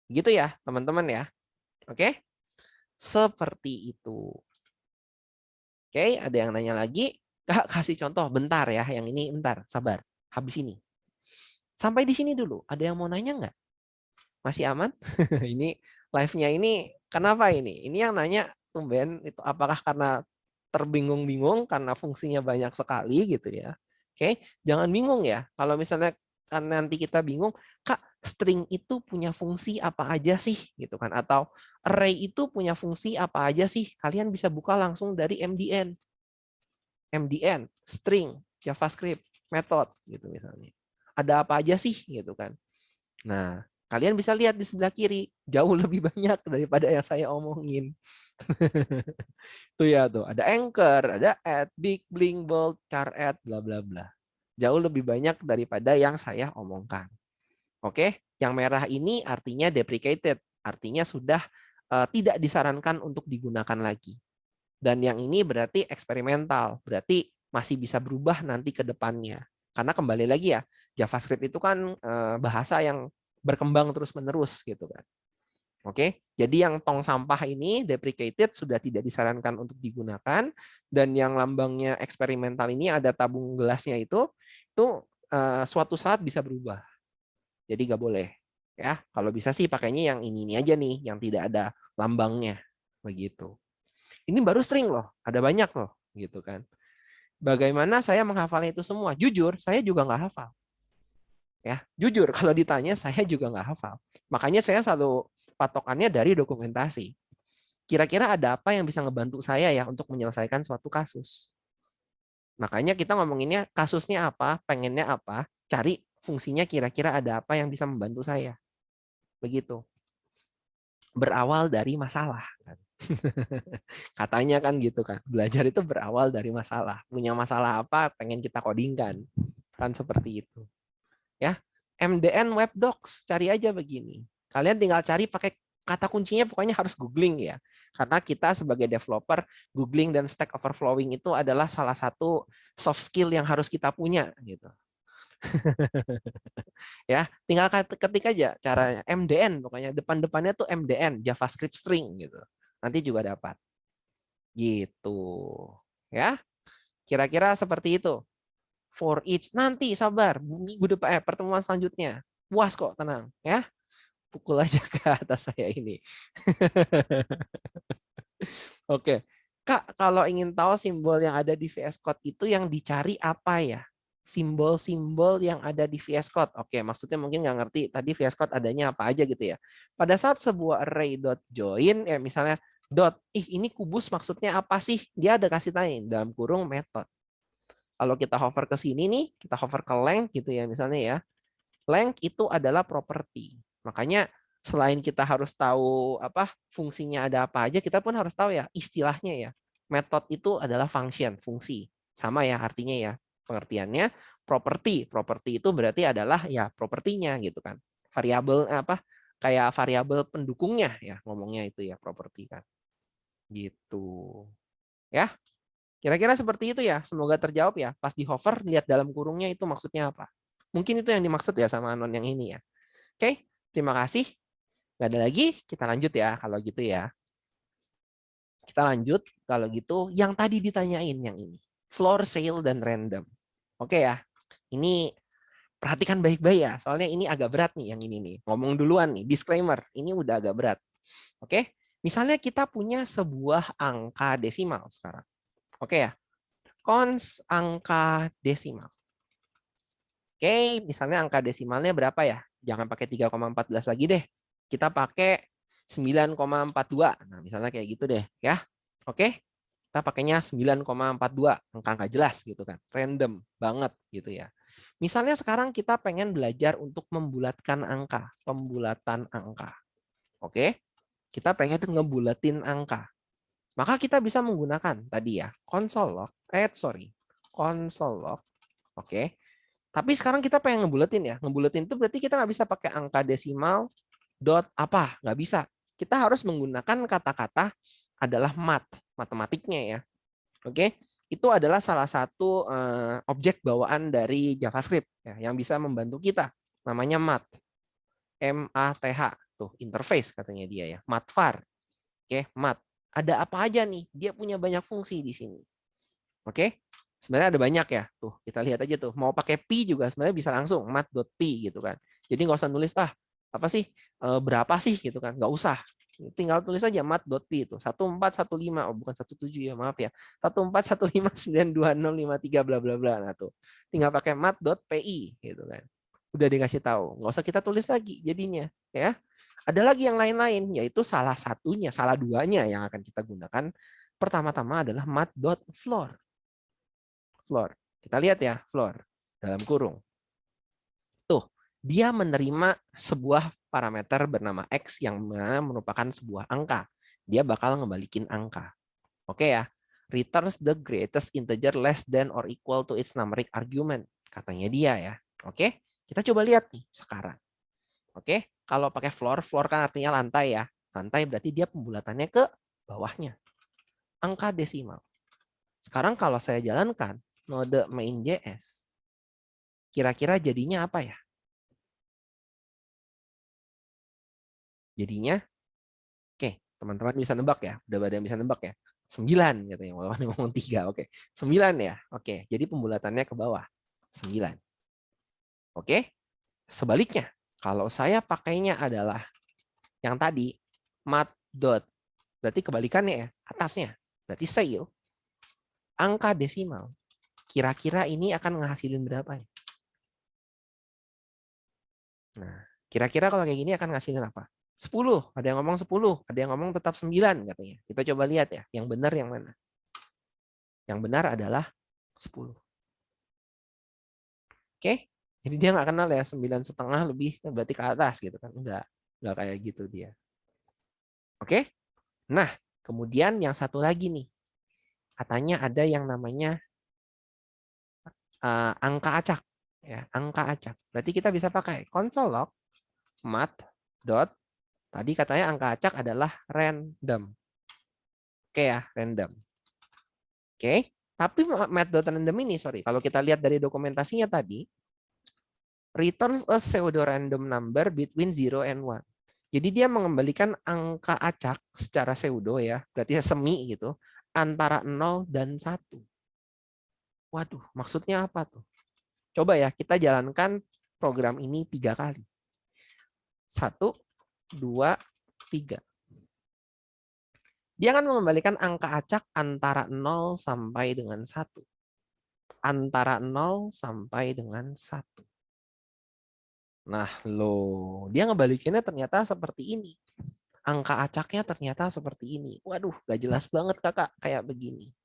Gitu ya, teman-teman ya. Oke? Seperti itu. Oke, ada yang nanya lagi? Kak, kasih contoh bentar ya, yang ini bentar, sabar. Habis ini. Sampai di sini dulu. Ada yang mau nanya nggak? Masih aman? Ini live-nya ini kenapa ini? Ini yang nanya tumben itu apakah karena terbingung-bingung karena fungsinya banyak sekali gitu ya. Oke, jangan bingung ya. Kalau misalnya kan nanti kita bingung, Kak, string itu punya fungsi apa aja sih gitu kan atau array itu punya fungsi apa aja sih? Kalian bisa buka langsung dari MDN. MDN, string, JavaScript, method gitu misalnya. Ada apa aja sih gitu kan. Nah, kalian bisa lihat di sebelah kiri, jauh lebih banyak daripada yang saya omongin. Tuh ya tuh, ada anchor, ada add, big, blink, bold, char add, bla bla bla. Jauh lebih banyak daripada yang saya omongkan. Oke, yang merah ini artinya deprecated, artinya sudah tidak disarankan untuk digunakan lagi. Dan yang ini berarti eksperimental, berarti masih bisa berubah nanti ke depannya. Karena kembali lagi ya, JavaScript itu kan bahasa yang berkembang terus-menerus gitu kan. Oke, jadi yang tong sampah ini deprecated sudah tidak disarankan untuk digunakan, dan yang lambangnya eksperimental ini ada tabung gelasnya itu suatu saat bisa berubah. Jadi nggak boleh ya. Kalau bisa sih pakainya yang ini aja nih, yang tidak ada lambangnya begitu. Ini baru string loh, ada banyak loh gitu kan. Bagaimana saya menghafalnya itu semua? Jujur, saya juga nggak hafal. Ya, jujur kalau ditanya saya juga nggak hafal. Makanya saya selalu patokannya dari dokumentasi. Kira-kira ada apa yang bisa ngebantu saya ya untuk menyelesaikan suatu kasus. Makanya kita ngomonginnya kasusnya apa, pengennya apa, cari fungsinya kira-kira ada apa yang bisa membantu saya. Begitu. Berawal dari masalah. Katanya kan gitu kan. Belajar itu berawal dari masalah. Punya masalah apa, pengen kita codingkan. Kan seperti itu. Ya, MDN Web Docs, cari aja begini. Kalian tinggal cari pakai kata kuncinya, pokoknya harus googling ya. Karena kita sebagai developer, googling dan Stack Overflowing itu adalah salah satu soft skill yang harus kita punya gitu. Ya, tinggal ketik aja caranya MDN, pokoknya depan-depannya tuh MDN, JavaScript string gitu. Nanti juga dapat. Gitu. Ya, kira-kira seperti itu. For each, nanti sabar, minggu depan pertemuan selanjutnya. Puas kok, tenang ya. Pukul aja ke atas saya ini. Oke. Kak, kalau ingin tahu simbol yang ada di VS Code itu yang dicari apa ya? Simbol-simbol yang ada di VS Code. Oke, maksudnya mungkin nggak ngerti tadi VS Code adanya apa aja gitu ya. Pada saat sebuah array.join, ya misalnya dot, ini kubus maksudnya apa sih? Dia ada kasih tanya dalam kurung method. Kalau kita hover ke sini nih, kita hover ke length gitu ya misalnya ya. Length itu adalah property. Makanya selain kita harus tahu apa fungsinya ada apa aja, kita pun harus tahu ya istilahnya ya. Method itu adalah function, fungsi. Sama ya artinya ya. Pengertiannya property. Property itu berarti adalah ya propertinya gitu kan. Variabel apa? Kayak variabel pendukungnya ya ngomongnya itu ya properti kan. Gitu. Ya. Kira-kira seperti itu ya. Semoga terjawab ya. Pas di hover lihat dalam kurungnya itu maksudnya apa. Mungkin itu yang dimaksud ya sama Anon yang ini ya. Oke, terima kasih. Nggak ada lagi, kita lanjut ya kalau gitu ya. Kita lanjut kalau gitu yang tadi ditanyain yang ini. Floor sale dan random. Oke ya. Ini perhatikan baik-baik ya. Soalnya ini agak berat nih yang ini nih. Ngomong duluan nih, disclaimer. Ini udah agak berat. Oke. Misalnya kita punya sebuah angka desimal sekarang. Oke ya. Cons angka desimal. Oke, misalnya angka desimalnya berapa ya? Jangan pakai 3,14 lagi deh. Kita pakai 9,42. Nah, misalnya kayak gitu deh, ya. Oke. Kita pakainya 9,42, angka-angka jelas gitu kan. Random banget gitu ya. Misalnya sekarang kita pengen belajar untuk membulatkan angka, pembulatan angka. Oke. Kita pengen ngebulatin angka. Maka kita bisa menggunakan tadi ya, console log, console log. Oke. Tapi sekarang kita pengen ngebuletin ya. Ngebuletin itu berarti kita nggak bisa pakai angka desimal dot apa. Nggak bisa. Kita harus menggunakan kata-kata adalah matematiknya ya. Oke. Itu adalah salah satu objek bawaan dari JavaScript ya, yang bisa membantu kita. Namanya math. M-A-T-H. Tuh, interface katanya dia ya. Mathvar. Oke, math. Ada apa aja nih? Dia punya banyak fungsi di sini. Oke. Sebenarnya ada banyak ya. Tuh, kita lihat aja tuh. Mau pakai pi juga sebenarnya bisa langsung math.pi gitu kan. Jadi nggak usah nulis apa sih? Berapa sih gitu kan. Nggak usah. Tinggal tulis aja math.pi itu. 1415. Oh, bukan 17 ya, maaf ya. 1415920053 bla bla bla. Nah, tuh. Tinggal pakai math.pi gitu kan. Udah dikasih tahu. Nggak usah kita tulis lagi jadinya, ya. Ada lagi yang lain-lain, yaitu salah satunya, salah duanya yang akan kita gunakan. Pertama-tama adalah math.floor. Floor. Kita lihat ya, floor dalam kurung. Tuh, dia menerima sebuah parameter bernama X yang merupakan sebuah angka. Dia bakal ngebalikin angka. Oke ya. Returns the greatest integer less than or equal to its numeric argument. Katanya dia ya. Oke, kita coba lihat nih sekarang. Oke, kalau pakai floor, floor kan artinya lantai ya. Lantai berarti dia pembulatannya ke bawahnya. Angka desimal. Sekarang kalau saya jalankan node main.js, kira-kira jadinya apa ya? Jadinya, oke, teman-teman bisa nebak ya. Udah ada yang bisa nebak ya. 9 katanya, walaupun ngomong 3. Oke, 9 ya. Oke, jadi pembulatannya ke bawah. 9. Oke, sebaliknya, kalau saya pakainya adalah yang tadi, mat dot, berarti kebalikannya ya, atasnya. Berarti sale, angka desimal. Kira-kira ini akan ngehasilin berapa ya? Nah, kira-kira kalau kayak gini akan ngasilin apa? 10. Ada yang ngomong 10, ada yang ngomong tetap 9 katanya. Kita coba lihat ya, yang benar yang mana? Yang benar adalah 10. Oke? Jadi dia nggak kenal ya 9,5 lebih berarti ke atas gitu kan. Enggak kayak gitu dia. Oke? Nah, kemudian yang satu lagi nih. Katanya ada yang namanya angka acak ya, angka acak. Berarti kita bisa pakai console log mat dot, tadi katanya angka acak adalah random. Oke ya, random. Oke, tapi mat.random ini, sorry, kalau kita lihat dari dokumentasinya tadi, returns a pseudo random number between 0 and 1. Jadi dia mengembalikan angka acak secara pseudo ya, berarti semi gitu, antara 0 dan 1. Waduh, maksudnya apa tuh? Coba ya, kita jalankan program ini 3 kali. 1, 2, 3. Dia akan mengembalikan angka acak antara 0 sampai dengan 1. Antara 0 sampai dengan 1. Nah, dia ngebalikinnya ternyata seperti ini. Angka acaknya ternyata seperti ini. Waduh, gak jelas banget kakak kayak begini.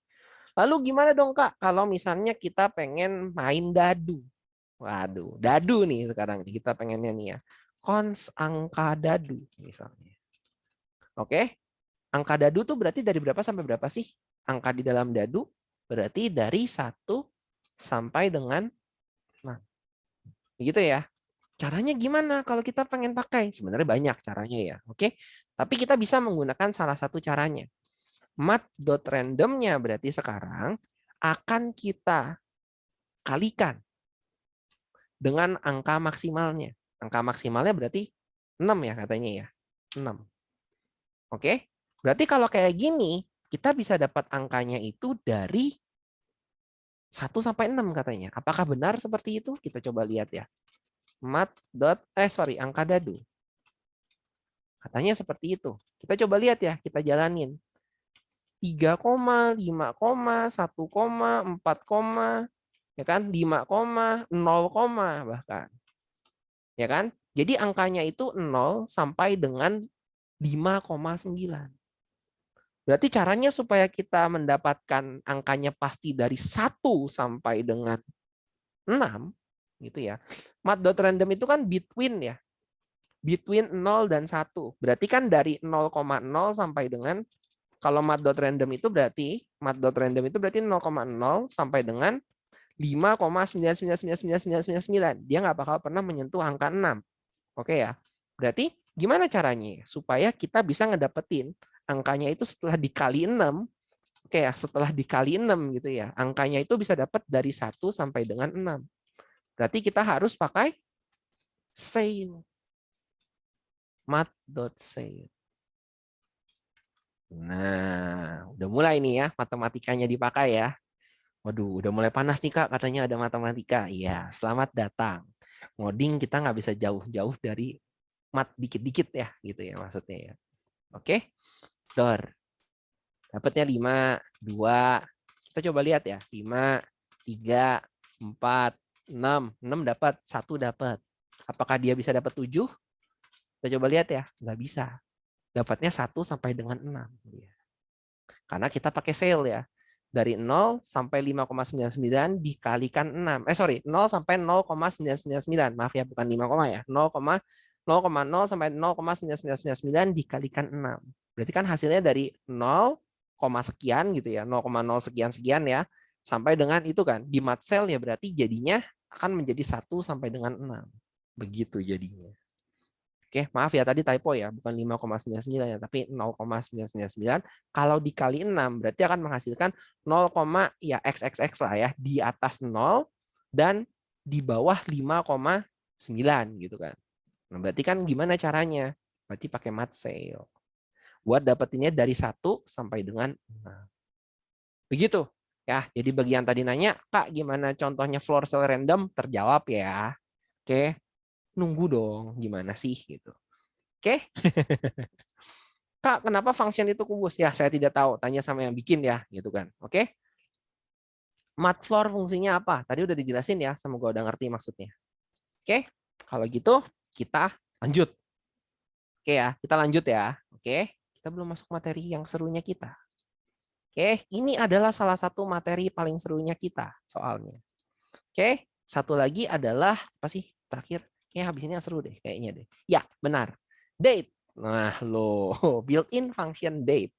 Lalu gimana dong kak kalau misalnya kita pengen main dadu? Waduh, dadu nih sekarang kita pengennya nih ya. Cons angka dadu misalnya. Oke, angka dadu tuh berarti dari berapa sampai berapa sih? Angka di dalam dadu berarti dari 1 sampai dengan, nah, gitu ya. Caranya gimana kalau kita pengen pakai? Sebenarnya banyak caranya ya, oke? Tapi kita bisa menggunakan salah satu caranya. Mat.randomnya berarti sekarang akan kita kalikan dengan angka maksimalnya. Angka maksimalnya berarti 6 ya katanya ya. 6. Oke? Berarti kalau kayak gini, kita bisa dapat angkanya itu dari 1 sampai 6 katanya. Apakah benar seperti itu? Kita coba lihat ya. Angka dadu. Katanya seperti itu. Kita coba lihat ya, kita jalanin. 3, 5, 1, 4, ya kan? 5, 0, bahkan. Ya kan? Jadi angkanya itu 0 sampai dengan 5,9. Berarti caranya supaya kita mendapatkan angkanya pasti dari 1 sampai dengan 6 gitu ya. Mat.random itu kan between ya. Between 0 dan 1. Berarti kan dari 0,0 sampai dengan, kalau mat.random itu berarti 0,0 sampai dengan 5,9999999. Dia nggak bakal pernah menyentuh angka 6. Oke ya. Berarti gimana caranya supaya kita bisa ngedapetin angkanya itu setelah dikali 6. Oke ya, setelah dikali 6 gitu ya. Angkanya itu bisa dapat dari 1 sampai dengan 6. Berarti kita harus pakai sale. Mat.sale. Nah, udah mulai nih ya matematikanya dipakai ya. Waduh, udah mulai panas nih Kak, katanya ada matematika. Iya, selamat datang. Ngoding kita nggak bisa jauh-jauh dari mat dikit-dikit ya, gitu ya maksudnya ya. Oke, dor. Dapatnya 5, 2. Kita coba lihat ya, 5, 3, 4, 6. 6 dapat, 1 dapat. Apakah dia bisa dapat 7? Kita coba lihat ya, nggak bisa. Dapatnya 1 sampai dengan 6. Karena kita pakai sale ya. Dari 0 sampai 5,99 dikalikan 6. 0 sampai 0,999. Maaf ya, bukan 5, ya. 0,0 sampai 0,9999 dikalikan 6. Berarti kan hasilnya dari 0, sekian gitu ya. 0,0 sekian-sekian ya. Sampai dengan itu kan. Di mat cell ya berarti jadinya akan menjadi 1 sampai dengan 6. Begitu jadinya. Oke, maaf ya tadi typo ya, bukan 5,99 ya, tapi 0,999. Kalau dikali 6 berarti akan menghasilkan 0, ya XXX lah ya, di atas 0 dan di bawah 5,9 gitu kan. Nah, berarti kan gimana caranya? Berarti pakai Matseo. Buat dapetinnya dari 1 sampai dengan 6. Begitu. Ya, jadi bagi yang tadi nanya, Kak, gimana contohnya floor cell random? Terjawab ya. Oke, nunggu dong, gimana sih gitu. Oke. Kak, kenapa function itu kubus? Ya, saya tidak tahu. Tanya sama yang bikin ya, gitu kan. Oke. Matfloor fungsinya apa? Tadi udah dijelasin ya, semoga udah ngerti maksudnya. Oke. Kalau gitu, kita lanjut. Oke ya, kita lanjut ya. Oke. Kita belum masuk materi yang serunya kita. Oke, ini adalah salah satu materi paling serunya kita soalnya. Oke, satu lagi adalah apa sih terakhir? Kayak habis ini yang seru deh kayaknya deh. Ya, benar. Date. Nah, lo built-in function date.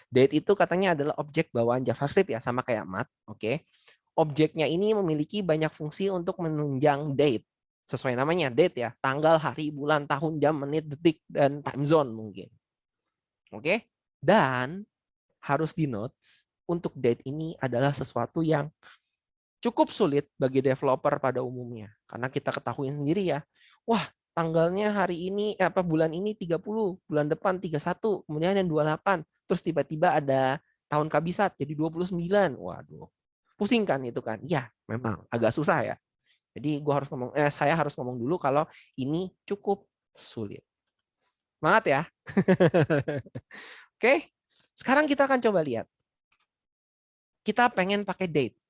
Date itu katanya adalah objek bawaan JavaScript ya, sama kayak mat. Oke. Objeknya ini memiliki banyak fungsi untuk menunjang date. Sesuai namanya, date ya. Tanggal, hari, bulan, tahun, jam, menit, detik, dan time zone mungkin. Oke. Dan harus di notes, untuk date ini adalah sesuatu yang cukup sulit bagi developer pada umumnya. Karena kita ketahui sendiri ya, wah tanggalnya hari ini, bulan ini 30, bulan depan 31, kemudian yang 28, terus tiba-tiba ada tahun kabisat jadi 29. Waduh, pusing kan itu kan? Ya, memang agak susah ya. Jadi saya harus ngomong dulu kalau ini cukup sulit. Semangat ya. Oke, sekarang kita akan coba lihat. Kita pengen pakai date.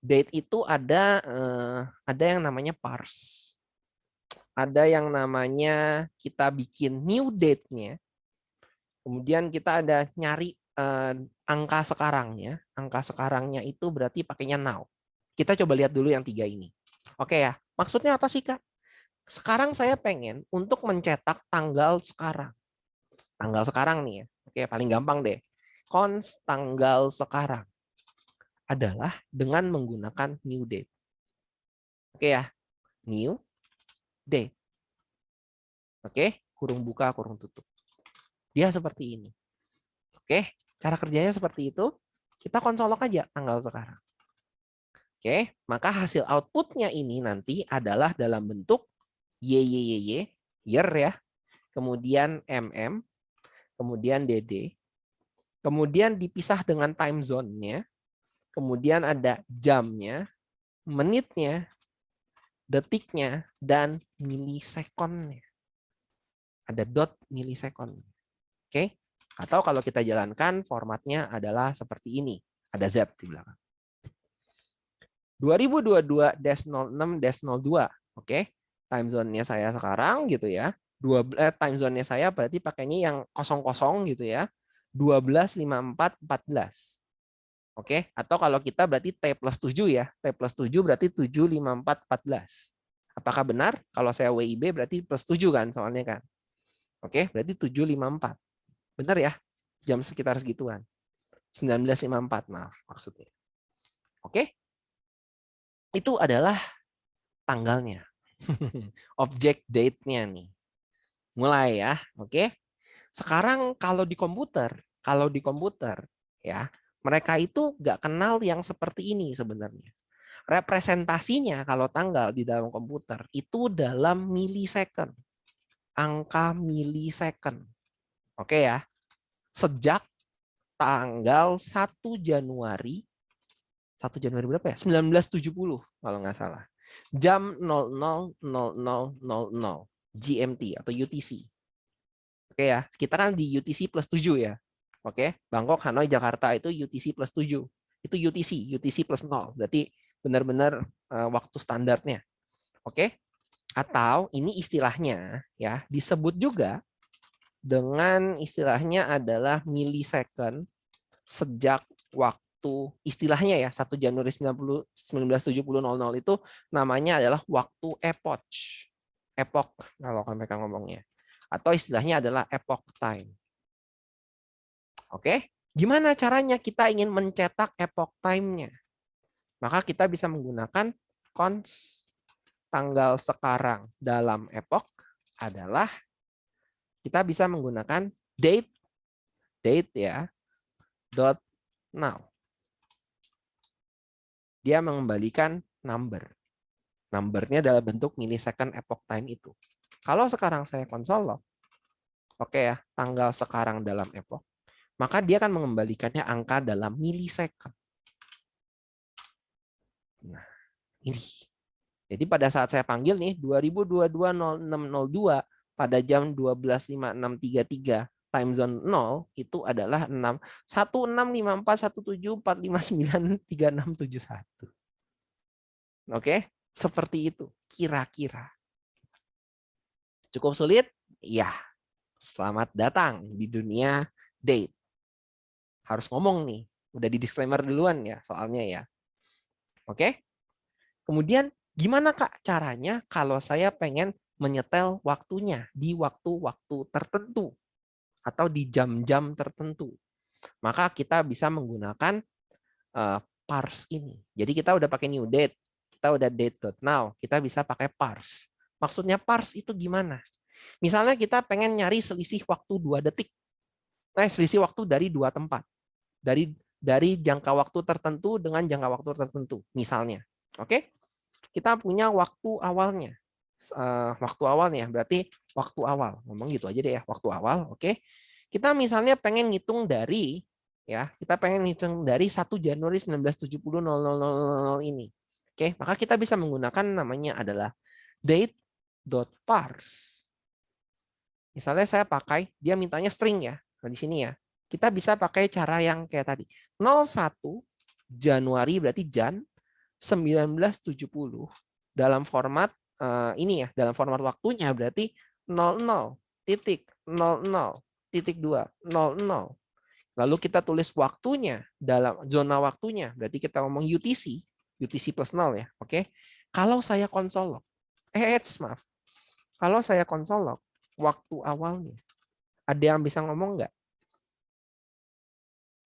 Date itu ada yang namanya parse. Ada yang namanya kita bikin new date-nya. Kemudian kita ada nyari angka sekarangnya. Angka sekarangnya itu berarti pakainya now. Kita coba lihat dulu yang 3 ini. Oke ya, maksudnya apa sih Kak? Sekarang saya pengen untuk mencetak tanggal sekarang. Tanggal sekarang nih ya. Oke, paling gampang deh. Const tanggal sekarang adalah dengan menggunakan new date. Oke ya, new date. Oke, kurung buka, kurung tutup. Dia seperti ini. Oke, cara kerjanya seperti itu. Kita konsolok aja tanggal sekarang. Oke, maka hasil outputnya ini nanti adalah dalam bentuk YYYY, year ya, kemudian MM, kemudian DD, kemudian dipisah dengan time zone-nya, kemudian ada jamnya, menitnya, detiknya, dan milisekonnya. Ada dot milisekon. Oke, atau kalau kita jalankan formatnya adalah seperti ini. Ada Z di belakang. 2022-06-02. Oke, time zone-nya saya sekarang gitu ya. Time zone-nya saya berarti pakainya yang kosong-kosong gitu ya. 12.54.14. Oke, atau kalau kita berarti T plus 7 ya. T plus 7 berarti 7.54.14. Apakah benar? Kalau saya WIB berarti plus 7 kan soalnya kan. Oke, berarti 7.54. Benar ya? Jam sekitar segituan. 19.54, maaf maksudnya. Oke? Itu adalah tanggalnya. Objek date-nya nih. Mulai ya, oke? Sekarang kalau di komputer ya, mereka itu nggak kenal yang seperti ini sebenarnya. Representasinya kalau tanggal di dalam komputer itu dalam milisecond. Angka milisecond. Oke ya. Sejak tanggal 1 Januari berapa ya? 1970 kalau nggak salah. Jam 00.00.00 GMT atau UTC. Oke ya, kita kan di UTC plus 7 ya. Oke, Bangkok, Hanoi, Jakarta itu UTC plus 7. Itu UTC plus 0. Berarti benar-benar waktu standarnya. Oke? Atau ini istilahnya ya disebut juga dengan istilahnya adalah millisecond sejak waktu istilahnya ya 1 Januari 1970 itu namanya adalah waktu epoch. Epoch kalau mereka ngomongnya. Atau istilahnya adalah epoch time. Oke, gimana caranya kita ingin mencetak epoch time-nya? Maka kita bisa menggunakan const tanggal sekarang dalam epoch adalah kita bisa menggunakan date ya, dot now. Dia mengembalikan number. Numbernya dalam bentuk millisecond epoch time itu. Kalau sekarang saya console log, oke ya, tanggal sekarang dalam epoch, maka dia akan mengembalikannya angka dalam millisecond. Nah, ini. Jadi pada saat saya panggil nih 2022-0602 pada jam 12.5633 time zone 0 itu adalah 165417459361. Oke, seperti itu kira-kira. Cukup sulit? Ya. Selamat datang di dunia date. Harus ngomong nih, udah di disclaimer duluan ya soalnya ya. Oke? Kemudian gimana Kak caranya kalau saya pengen menyetel waktunya di waktu-waktu tertentu atau di jam-jam tertentu? Maka kita bisa menggunakan parse ini. Jadi kita udah pakai new date, kita udah date.now, kita bisa pakai parse. Maksudnya parse itu gimana? Misalnya kita pengen nyari selisih waktu 2 detik. Selisih waktu dari 2 tempat. Dari jangka waktu tertentu dengan jangka waktu tertentu. Misalnya. Oke? Kita punya waktu awalnya. Waktu awalnya berarti waktu awal. Ngomong gitu aja deh ya, waktu awal, oke. Kita misalnya pengen ngitung dari ya, kita pengen ngitung dari 1 Januari 1970 0000 ini. Oke, maka kita bisa menggunakan namanya adalah date.parse. Misalnya saya pakai, dia mintanya string ya. Nah, di sini ya. Kita bisa pakai cara yang kayak tadi. 01 Januari berarti Jan 1970 dalam format ini ya, dalam format waktunya berarti 00.00.200. Lalu kita tulis waktunya dalam zona waktunya, berarti kita ngomong UTC plus 0 ya, oke. Kalau saya console log, maaf. Kalau saya console log waktu awalnya, ada yang bisa ngomong nggak?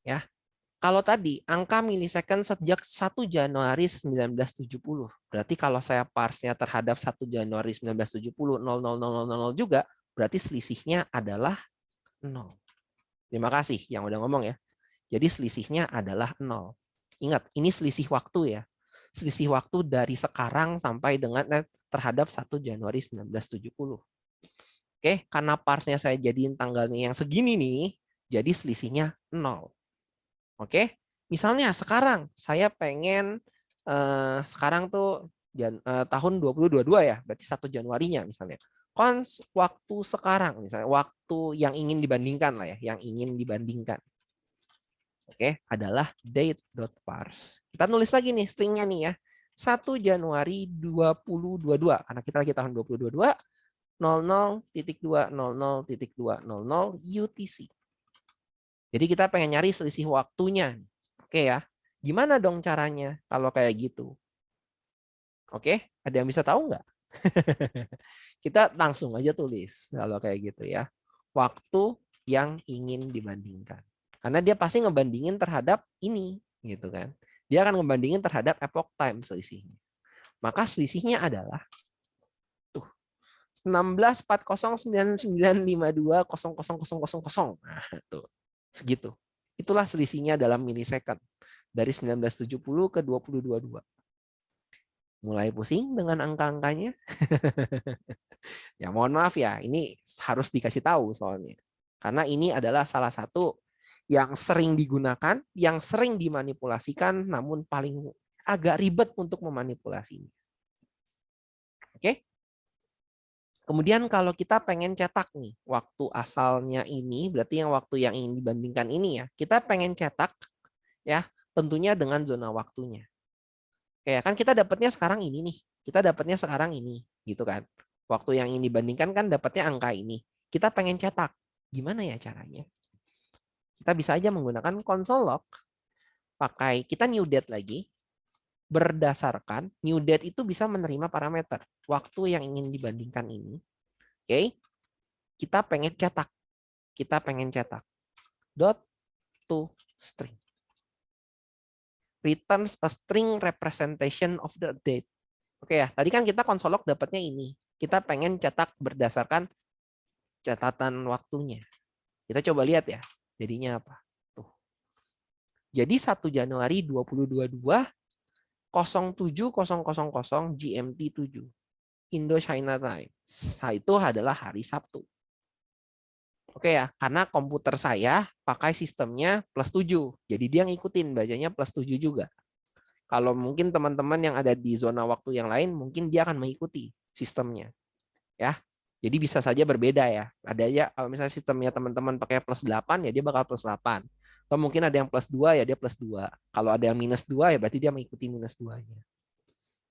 Ya, kalau tadi angka milisecond sejak 1 Januari 1970, berarti kalau saya parse-nya terhadap 1 Januari 1970 0000 juga, berarti selisihnya adalah 0. Terima kasih yang udah ngomong ya. Jadi selisihnya adalah 0. Ingat, ini selisih waktu ya. Selisih waktu dari sekarang sampai dengan terhadap 1 Januari 1970. Oke, karena parse-nya saya jadiin tanggalnya yang segini nih, jadi selisihnya 0. Oke, misalnya sekarang saya pengen sekarang tuh tahun 2022 ya, berarti 1 Januarinya misalnya. Waktu sekarang misalnya, waktu yang ingin dibandingkan lah ya, yang ingin dibandingkan. Oke, adalah date.parse. Kita nulis lagi nih stringnya nih ya. 1 Januari 2022 karena kita lagi tahun 2022 00.200.200 UTC. Jadi kita pengen nyari selisih waktunya. Oke ya. Gimana dong caranya kalau kayak gitu? Oke, ada yang bisa tahu nggak? Kita langsung aja tulis kalau kayak gitu ya. Waktu yang ingin dibandingkan. Karena dia pasti ngebandingin terhadap ini, gitu kan. Dia akan ngebandingin terhadap epoch time selisihnya. Maka selisihnya adalah tuh 164099520000. Nah, tuh. Segitu. Itulah selisihnya dalam milisecond dari 1970 ke 2022. Mulai pusing dengan angka-angkanya? Ya mohon maaf ya, ini harus dikasih tahu soalnya. Karena ini adalah salah satu yang sering digunakan, yang sering dimanipulasikan, namun paling agak ribet untuk memanipulasinya. Oke? Kemudian kalau kita pengen cetak nih, waktu asalnya ini, berarti yang waktu yang ingin dibandingkan ini ya, kita pengen cetak, ya tentunya dengan zona waktunya. Kayak kan kita dapatnya sekarang ini nih, kita dapatnya sekarang ini, gitu kan. Waktu yang ingin dibandingkan kan dapatnya angka ini. Kita pengen cetak, gimana ya caranya? Kita bisa aja menggunakan console log, pakai kita new date lagi, berdasarkan new date itu bisa menerima parameter waktu yang ingin dibandingkan ini. Oke, kita pengen cetak, dot to string. Returns a string representation of the date. Oke ya, tadi kan kita console log dapatnya ini. Kita pengen cetak berdasarkan catatan waktunya. Kita coba lihat ya, jadinya apa? Tuh. Jadi 1 Januari 2022, 07.00 GMT 7, Indo-China Time. Itu adalah hari Sabtu. Oke ya, karena komputer saya pakai sistemnya +7. Jadi dia ngikutin bacanya +7 juga. Kalau mungkin teman-teman yang ada di zona waktu yang lain, mungkin dia akan mengikuti sistemnya. Ya. Jadi bisa saja berbeda ya. Ada ya kalau misalnya sistemnya teman-teman pakai +8 ya dia bakal +8. Atau mungkin ada yang +2 ya dia +2. Kalau ada yang -2 ya berarti dia mengikuti -2-nya.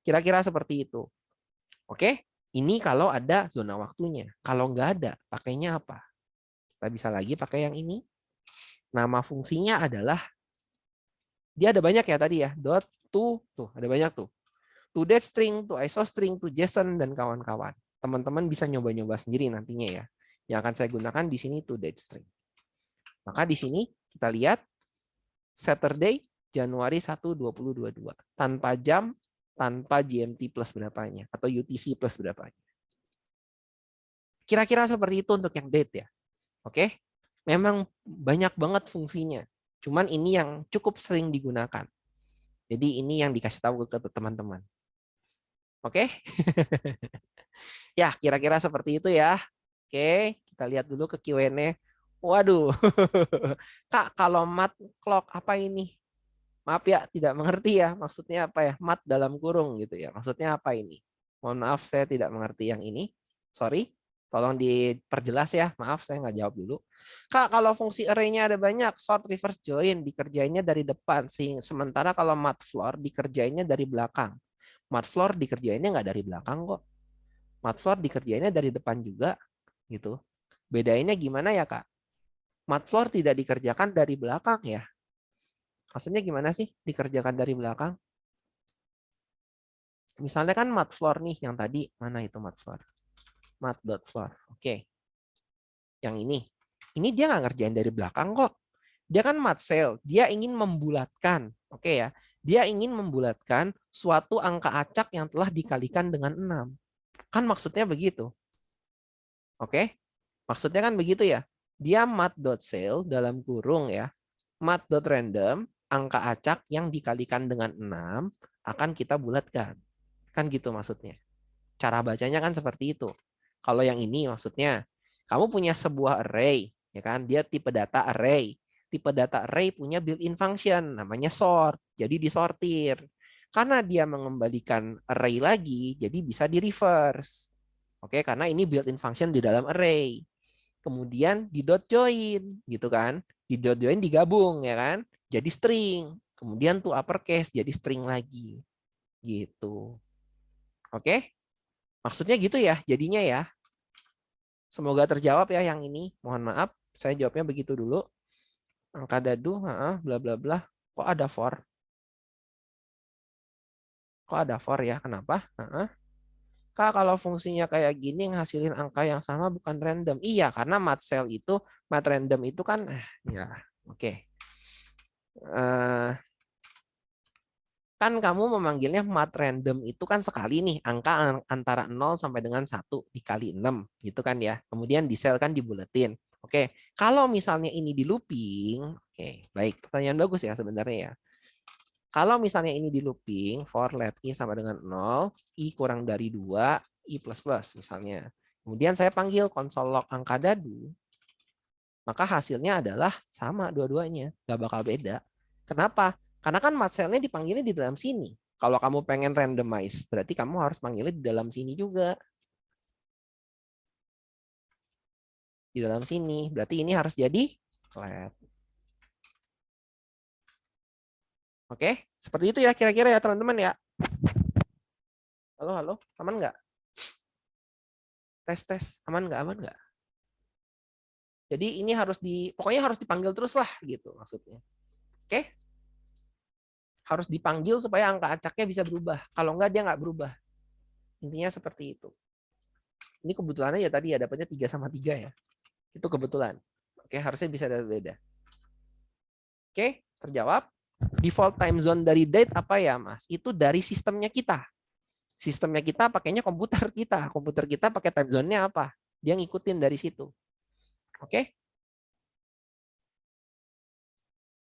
Kira-kira seperti itu. Oke? Ini kalau ada zona waktunya. Kalau nggak ada, pakainya apa? Kita bisa lagi pakai yang ini. Nama fungsinya adalah, dia ada banyak ya tadi ya. Dot to, tuh ada banyak tuh. To date string, to ISO string, to JSON, dan kawan-kawan. Teman-teman bisa nyoba-nyoba sendiri nantinya ya. Yang akan saya gunakan di sini to date string. Maka di sini kita lihat Saturday, Januari 1, 2022. Tanpa jam, tanpa GMT plus berapanya. Atau UTC plus berapanya. Kira-kira seperti itu untuk yang date ya. Oke, memang banyak banget fungsinya. Cuman ini yang cukup sering digunakan. Jadi ini yang dikasih tahu ke teman-teman. Oke, ya kira-kira seperti itu ya. Oke, kita lihat dulu ke Q&A. Waduh, Kak, kalau mat clock apa ini? Maaf ya, tidak mengerti ya. Maksudnya apa ya? Mat dalam kurung gitu ya. Maksudnya apa ini? Mohon maaf, saya tidak mengerti yang ini. Sorry. Tolong diperjelas ya. Maaf, saya nggak jawab dulu. Kak, kalau fungsi array-nya ada banyak, sort, reverse, join, dikerjainnya dari depan. Sementara kalau mat floor, dikerjainnya dari belakang. Mat floor dikerjainnya nggak dari belakang kok. Mat floor dikerjainnya dari depan juga. Gitu. Bedainnya gimana ya, Kak? Mat floor tidak dikerjakan dari belakang ya. Maksudnya gimana sih dikerjakan dari belakang? Misalnya kan mat floor nih, yang tadi. Mana itu mat floor? Mat.floor. Oke. Yang ini. Ini dia nggak ngerjain dari belakang kok. Dia kan mat cell. Dia ingin membulatkan. Oke ya. Dia ingin membulatkan suatu angka acak yang telah dikalikan dengan 6. Kan maksudnya begitu. Oke. Maksudnya kan begitu ya. Dia mat.cell dalam kurung ya. Mat.random, angka acak yang dikalikan dengan 6 akan kita bulatkan. Kan gitu maksudnya. Cara bacanya kan seperti itu. Kalau yang ini maksudnya, kamu punya sebuah array, ya kan? Dia tipe data array. Tipe data array punya built-in function, namanya sort. Jadi disortir. Karena dia mengembalikan array lagi, jadi bisa di reverse. Oke, karena ini built-in function di dalam array. Kemudian di dot join, gitu kan? Di dot join digabung, ya kan? Jadi string. Kemudian tuh uppercase jadi string lagi. Gitu. Oke? Maksudnya gitu ya, jadinya ya. Semoga terjawab ya yang ini. Mohon maaf, saya jawabnya begitu dulu. Angka dadu, bla bla bla. Kok ada for? Kok ada for ya? Kenapa? Kak, kalau fungsinya kayak gini ngasilin angka yang sama bukan random. Iya, karena mat cell itu, mat random itu kan, ya, oke. Kan kamu memanggilnya mat random itu kan sekali nih, angka antara 0 sampai dengan 1 dikali 6 gitu kan ya. Kemudian di sel kan dibuletin. Oke, kalau misalnya ini di looping, oke, baik, pertanyaan bagus ya sebenarnya ya. Kalau misalnya ini di looping, for let i sama dengan 0, i kurang dari 2, i plus plus misalnya. Kemudian saya panggil konsol log angka dadu, maka hasilnya adalah sama dua-duanya, nggak bakal beda. Kenapa? Karena kan mat cell-nya dipanggilnya di dalam sini. Kalau kamu pengen randomize, berarti kamu harus panggilnya di dalam sini juga. Di dalam sini. Berarti ini harus jadi let. Oke, seperti itu ya kira-kira ya teman-teman ya. Halo, halo, aman nggak? Tes, aman nggak? Aman nggak? Jadi ini harus pokoknya harus dipanggil terus lah gitu maksudnya. Oke? Harus dipanggil supaya angka acaknya bisa berubah. Kalau nggak dia nggak berubah. Intinya seperti itu. Ini kebetulannya ya tadi ya dapatnya 3 sama 3 ya. Itu kebetulan. Oke, harusnya bisa beda. Oke, terjawab. Default time zone dari date apa ya, Mas? Itu dari sistemnya kita. Sistemnya kita pakainya komputer kita. Komputer kita pakai time zone-nya apa? Dia ngikutin dari situ. Oke?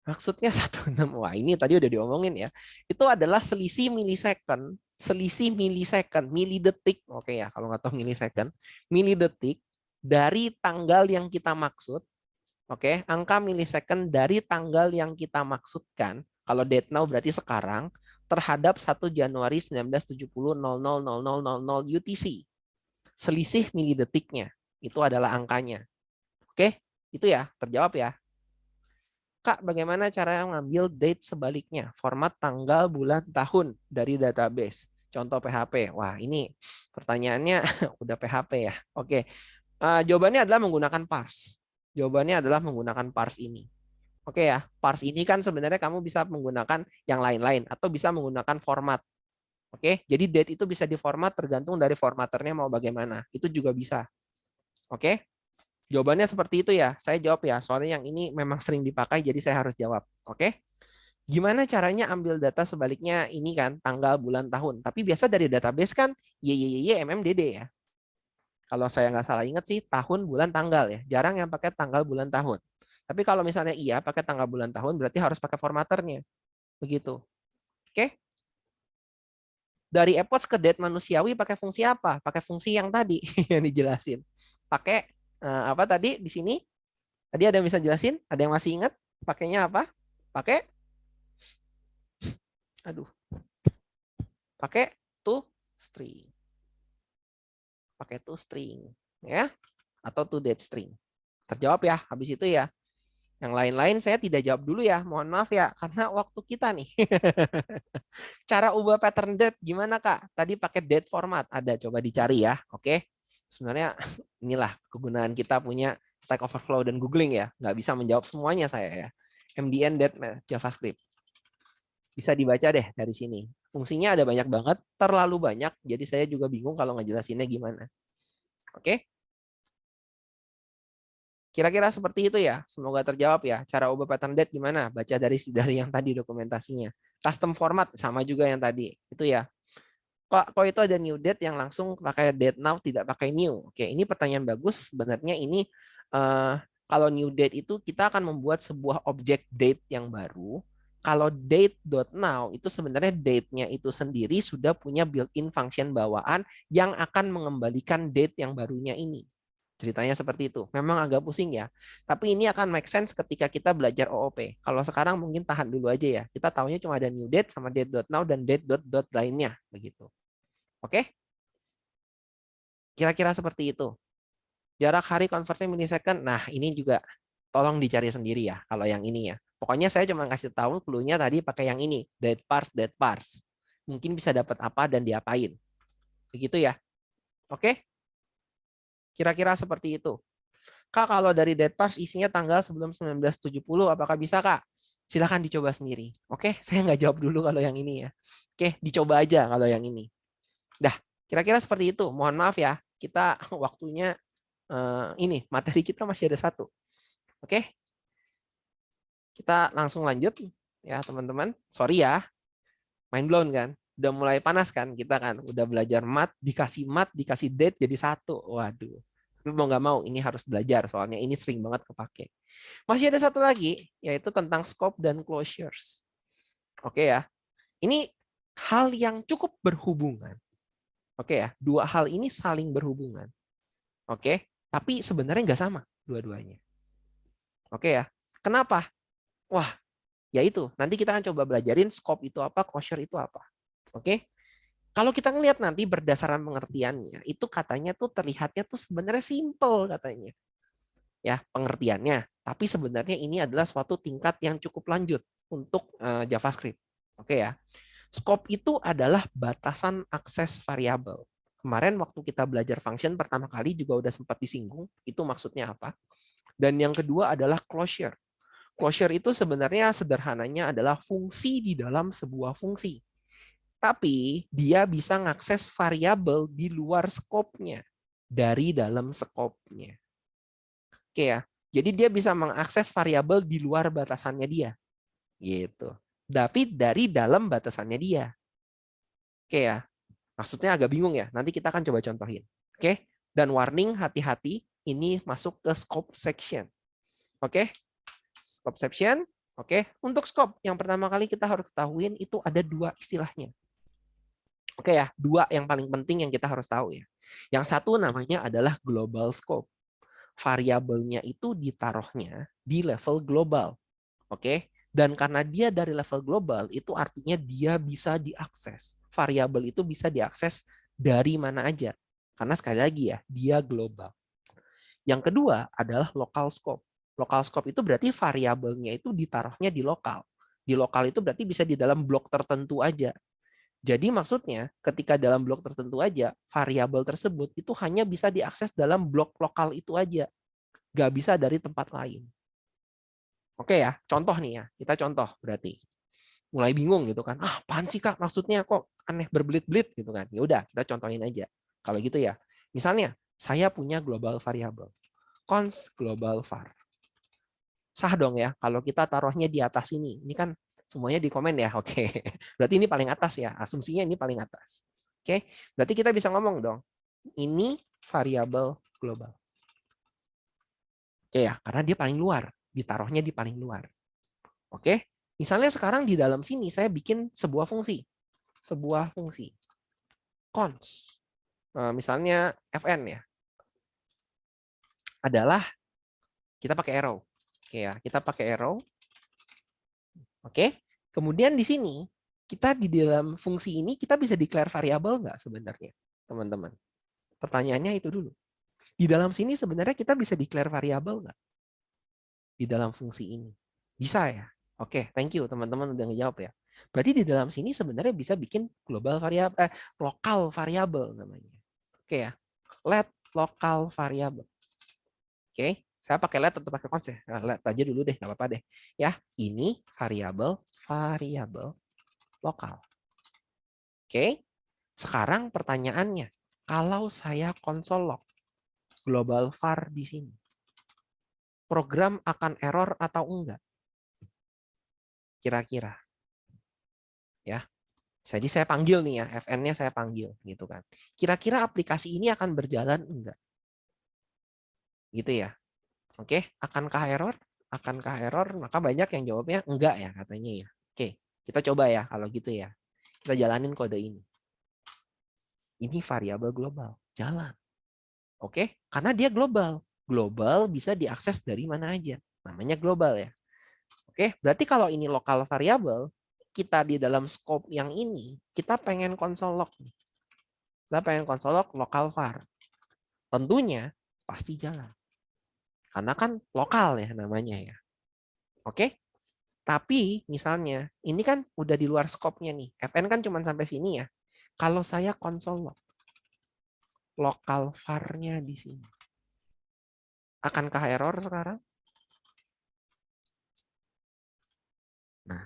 Maksudnya 16. Wah, ini tadi udah diomongin ya. Itu adalah selisih milisecond, milidetik. Oke ya, kalau nggak tahu milisecond, milidetik dari tanggal yang kita maksud. Oke, angka milisecond dari tanggal yang kita maksudkan. Kalau date now berarti sekarang terhadap 1 Januari 1970 000000 UTC. Selisih milidetiknya itu adalah angkanya. Oke, itu ya, terjawab ya. Kak, bagaimana cara mengambil date sebaliknya? Format tanggal, bulan, tahun dari database. Contoh PHP. Wah, ini pertanyaannya udah PHP ya. Oke. Jawabannya adalah menggunakan parse. Jawabannya adalah menggunakan parse ini. Oke ya, parse ini kan sebenarnya kamu bisa menggunakan yang lain-lain atau bisa menggunakan format. Oke, jadi date itu bisa diformat tergantung dari formaternya mau bagaimana. Itu juga bisa. Oke. Jawabannya seperti itu ya. Saya jawab ya. Soalnya yang ini memang sering dipakai, jadi saya harus jawab. Oke? Gimana caranya ambil data sebaliknya ini kan tanggal, bulan, tahun. Tapi biasa dari database kan YYY MMDD ya. Kalau saya nggak salah ingat sih tahun, bulan, tanggal ya. Jarang yang pakai tanggal, bulan, tahun. Tapi kalau misalnya iya pakai tanggal, bulan, tahun berarti harus pakai formaternya. Begitu. Oke? Dari epoch ke date manusiawi pakai fungsi apa? Pakai fungsi yang tadi yang dijelasin. Pakai apa tadi di sini? Tadi ada yang bisa jelasin? Ada yang masih ingat? Pakainya apa? Pakai, aduh, pakai to string. Pakai to string, ya, atau to date string. Terjawab ya. Habis itu ya. Yang lain-lain saya tidak jawab dulu ya. Mohon maaf ya, karena waktu kita nih. Cara ubah pattern date gimana Kak? Tadi pakai date format. Ada, coba dicari ya. Oke. Sebenarnya inilah kegunaan kita punya Stack Overflow dan googling ya. Nggak bisa menjawab semuanya saya ya. MDN date JavaScript. Bisa dibaca deh dari sini. Fungsinya ada banyak banget, terlalu banyak. Jadi saya juga bingung kalau ngejelasinnya gimana. Oke? Kira-kira seperti itu ya. Semoga terjawab ya. Cara ubah pattern date gimana? Baca dari yang tadi dokumentasinya. Custom format sama juga yang tadi. Itu ya. Kok itu ada new date yang langsung pakai date now tidak pakai new? Oke, ini pertanyaan bagus. Sebenarnya ini kalau new date itu kita akan membuat sebuah objek date yang baru. Kalau date.now itu sebenarnya date-nya itu sendiri sudah punya built-in function bawaan yang akan mengembalikan date yang barunya ini. Ceritanya seperti itu. Memang agak pusing ya. Tapi ini akan make sense ketika kita belajar OOP. Kalau sekarang mungkin tahan dulu aja ya. Kita tahunya cuma ada new date sama date.now dan date.dot lainnya begitu. Oke? Kira-kira seperti itu. Jarak hari convertnya milisecond. Nah, ini juga tolong dicari sendiri ya kalau yang ini ya. Pokoknya saya cuma kasih tahu clue-nya tadi pakai yang ini, date parse. Mungkin bisa dapat apa dan diapain. Begitu ya. Oke? Kira-kira seperti itu. Kak, kalau dari date parse isinya tanggal sebelum 1970, apakah bisa, Kak? Silahkan dicoba sendiri. Oke, saya nggak jawab dulu kalau yang ini ya. Oke, dicoba aja kalau yang ini. Dah, kira-kira seperti itu. Mohon maaf ya, kita waktunya ini materi kita masih ada satu. Oke, kita langsung lanjut ya teman-teman. Sorry ya, mind blown kan? Udah mulai panas kan kita kan? Udah belajar mat, dikasih date jadi satu. Waduh. Tapi mau nggak mau ini harus belajar soalnya ini sering banget kepake. Masih ada satu lagi yaitu tentang scope dan closures. Oke ya, ini hal yang cukup berhubungan. Oke ya, dua hal ini saling berhubungan. Oke, tapi sebenarnya nggak sama dua-duanya. Oke ya, kenapa? Wah, ya itu. Nanti kita akan coba belajarin scope itu apa, closure itu apa. Oke, kalau kita ngelihat nanti berdasarkan pengertiannya, itu katanya tuh terlihatnya tuh sebenarnya simple katanya. Ya, pengertiannya. Tapi sebenarnya ini adalah suatu tingkat yang cukup lanjut untuk JavaScript. Oke ya. Scope itu adalah batasan akses variabel. Kemarin waktu kita belajar function pertama kali juga udah sempat disinggung, itu maksudnya apa. Dan yang kedua adalah closure. Closure itu sebenarnya sederhananya adalah fungsi di dalam sebuah fungsi. Tapi dia bisa mengakses variabel di luar skopnya dari dalam skopnya. Oke ya. Jadi dia bisa mengakses variabel di luar batasannya dia. Gitu. Tapi dari dalam batasannya dia. Oke ya. Maksudnya agak bingung ya. Nanti kita akan coba contohin. Oke. Dan warning, hati-hati, ini masuk ke scope section. Oke, scope section. Oke, untuk scope yang pertama kali kita harus ketahuin itu ada dua istilahnya. Oke ya, dua yang paling penting yang kita harus tahu ya. Yang satu namanya adalah global scope. Variabelnya itu ditaruhnya di level global. Oke, dan karena dia dari level global, itu artinya dia bisa diakses. Variabel itu bisa diakses dari mana aja. Karena sekali lagi ya, dia global. Yang kedua adalah local scope. Local scope itu berarti variabelnya itu ditaruhnya di lokal. Di lokal itu berarti bisa di dalam blok tertentu aja. Jadi maksudnya ketika dalam blok tertentu aja, variabel tersebut itu hanya bisa diakses dalam blok lokal itu aja. Nggak bisa dari tempat lain. Oke ya, contoh nih ya. Kita contoh berarti. Mulai bingung gitu kan. Ah, apaan sih Kak? Maksudnya kok aneh berbelit-belit gitu kan. Ya udah, kita contohin aja. Kalau gitu ya. Misalnya, saya punya global variable. Const global var. Sah dong ya kalau kita taruhnya di atas ini. Ini kan semuanya di komen ya. Oke. Berarti ini paling atas ya. Asumsinya ini paling atas. Oke. Berarti kita bisa ngomong dong. Ini variabel global. Oke ya, karena dia paling luar. Ditaruhnya di paling luar. Oke. Misalnya sekarang di dalam sini saya bikin sebuah fungsi. Sebuah fungsi. Const. Misalnya fn ya. Adalah kita pakai arrow. Oke ya, kita pakai arrow. Oke. Kemudian di sini kita di dalam fungsi ini kita bisa declare variabel nggak sebenarnya, teman-teman? Pertanyaannya itu dulu. Di dalam sini sebenarnya kita bisa declare variabel nggak? Di dalam fungsi ini. Bisa ya? Oke, thank you teman-teman udah ngejawab ya. Berarti di dalam sini sebenarnya bisa bikin global variabel, lokal variabel namanya. Oke ya. Let lokal variabel. Oke, saya pakai let atau pakai const ya? Nah, let aja dulu deh, nggak apa-apa deh. Ya, ini variabel lokal. Oke, sekarang pertanyaannya, kalau saya console log global var di sini, program akan error atau enggak? Kira-kira. Ya. Jadi saya panggil nih ya, fn-nya saya panggil gitu kan. Kira-kira aplikasi ini akan berjalan enggak? Gitu ya. Oke, akankah error? Akankah error? Maka banyak yang jawabnya enggak ya katanya ya. Oke, kita coba ya kalau gitu ya. Kita jalanin kode ini. Ini variabel global. Jalan. Oke, karena dia global. Global bisa diakses dari mana aja. Namanya global ya. Oke, berarti kalau ini lokal variabel, kita di dalam scope yang ini, kita pengen console log. Kita pengen console log lokal var. Tentunya pasti jalan. Karena kan lokal ya namanya ya. Oke, tapi misalnya ini kan udah di luar scope-nya nih. Fn kan cuma sampai sini ya. Kalau saya console log lokal var-nya di sini, akankah error sekarang? Nah,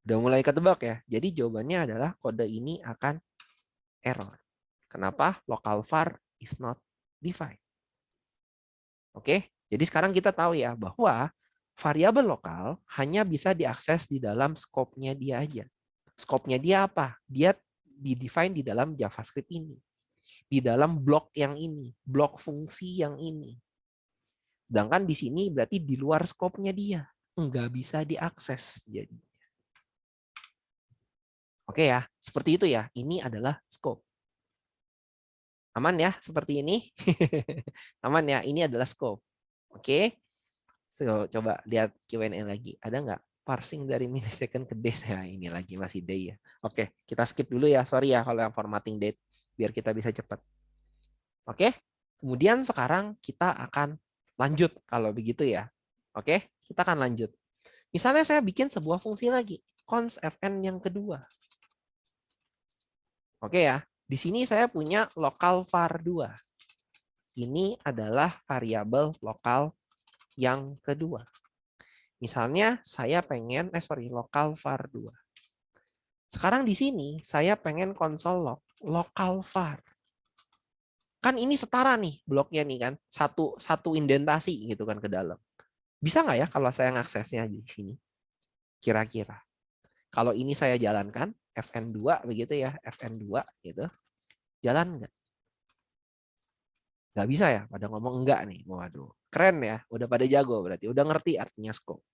udah mulai ketebak ya. Jadi jawabannya adalah kode ini akan error. Kenapa? Local var is not defined. Oke, jadi sekarang kita tahu ya bahwa variabel lokal hanya bisa diakses di dalam scope-nya dia aja. Scope-nya dia apa? Dia di-define di dalam JavaScript ini. Di dalam blok yang ini, blok fungsi yang ini. Sedangkan di sini berarti di luar scope-nya dia. Nggak bisa diakses. Jadi. Oke ya, seperti itu ya. Ini adalah scope. Aman ya, seperti ini. Aman ya, ini adalah scope. Oke, so, coba lihat Q&A lagi. Ada nggak parsing dari millisecond ke days? Ya, ini lagi masih day ya. Oke, kita skip dulu ya. Sorry ya kalau yang formatting date. Biar kita bisa cepat. Oke, kemudian sekarang kita akan lanjut kalau begitu ya. Oke, kita akan lanjut. Misalnya saya bikin sebuah fungsi lagi. Const fn yang kedua. Oke ya, di sini saya punya lokal var2. Ini adalah variabel lokal yang kedua. Misalnya saya pengen, lokal var2. Sekarang di sini saya pengen console log lokal var. Kan ini setara nih bloknya nih kan, satu indentasi gitu kan ke dalam. Bisa nggak ya kalau saya ngaksesnya di sini? Kira-kira. Kalau ini saya jalankan, fn2 begitu ya, fn2 gitu. Jalan nggak? Nggak bisa ya, pada ngomong enggak nih. Waduh, keren ya, udah pada jago berarti, udah ngerti artinya scope.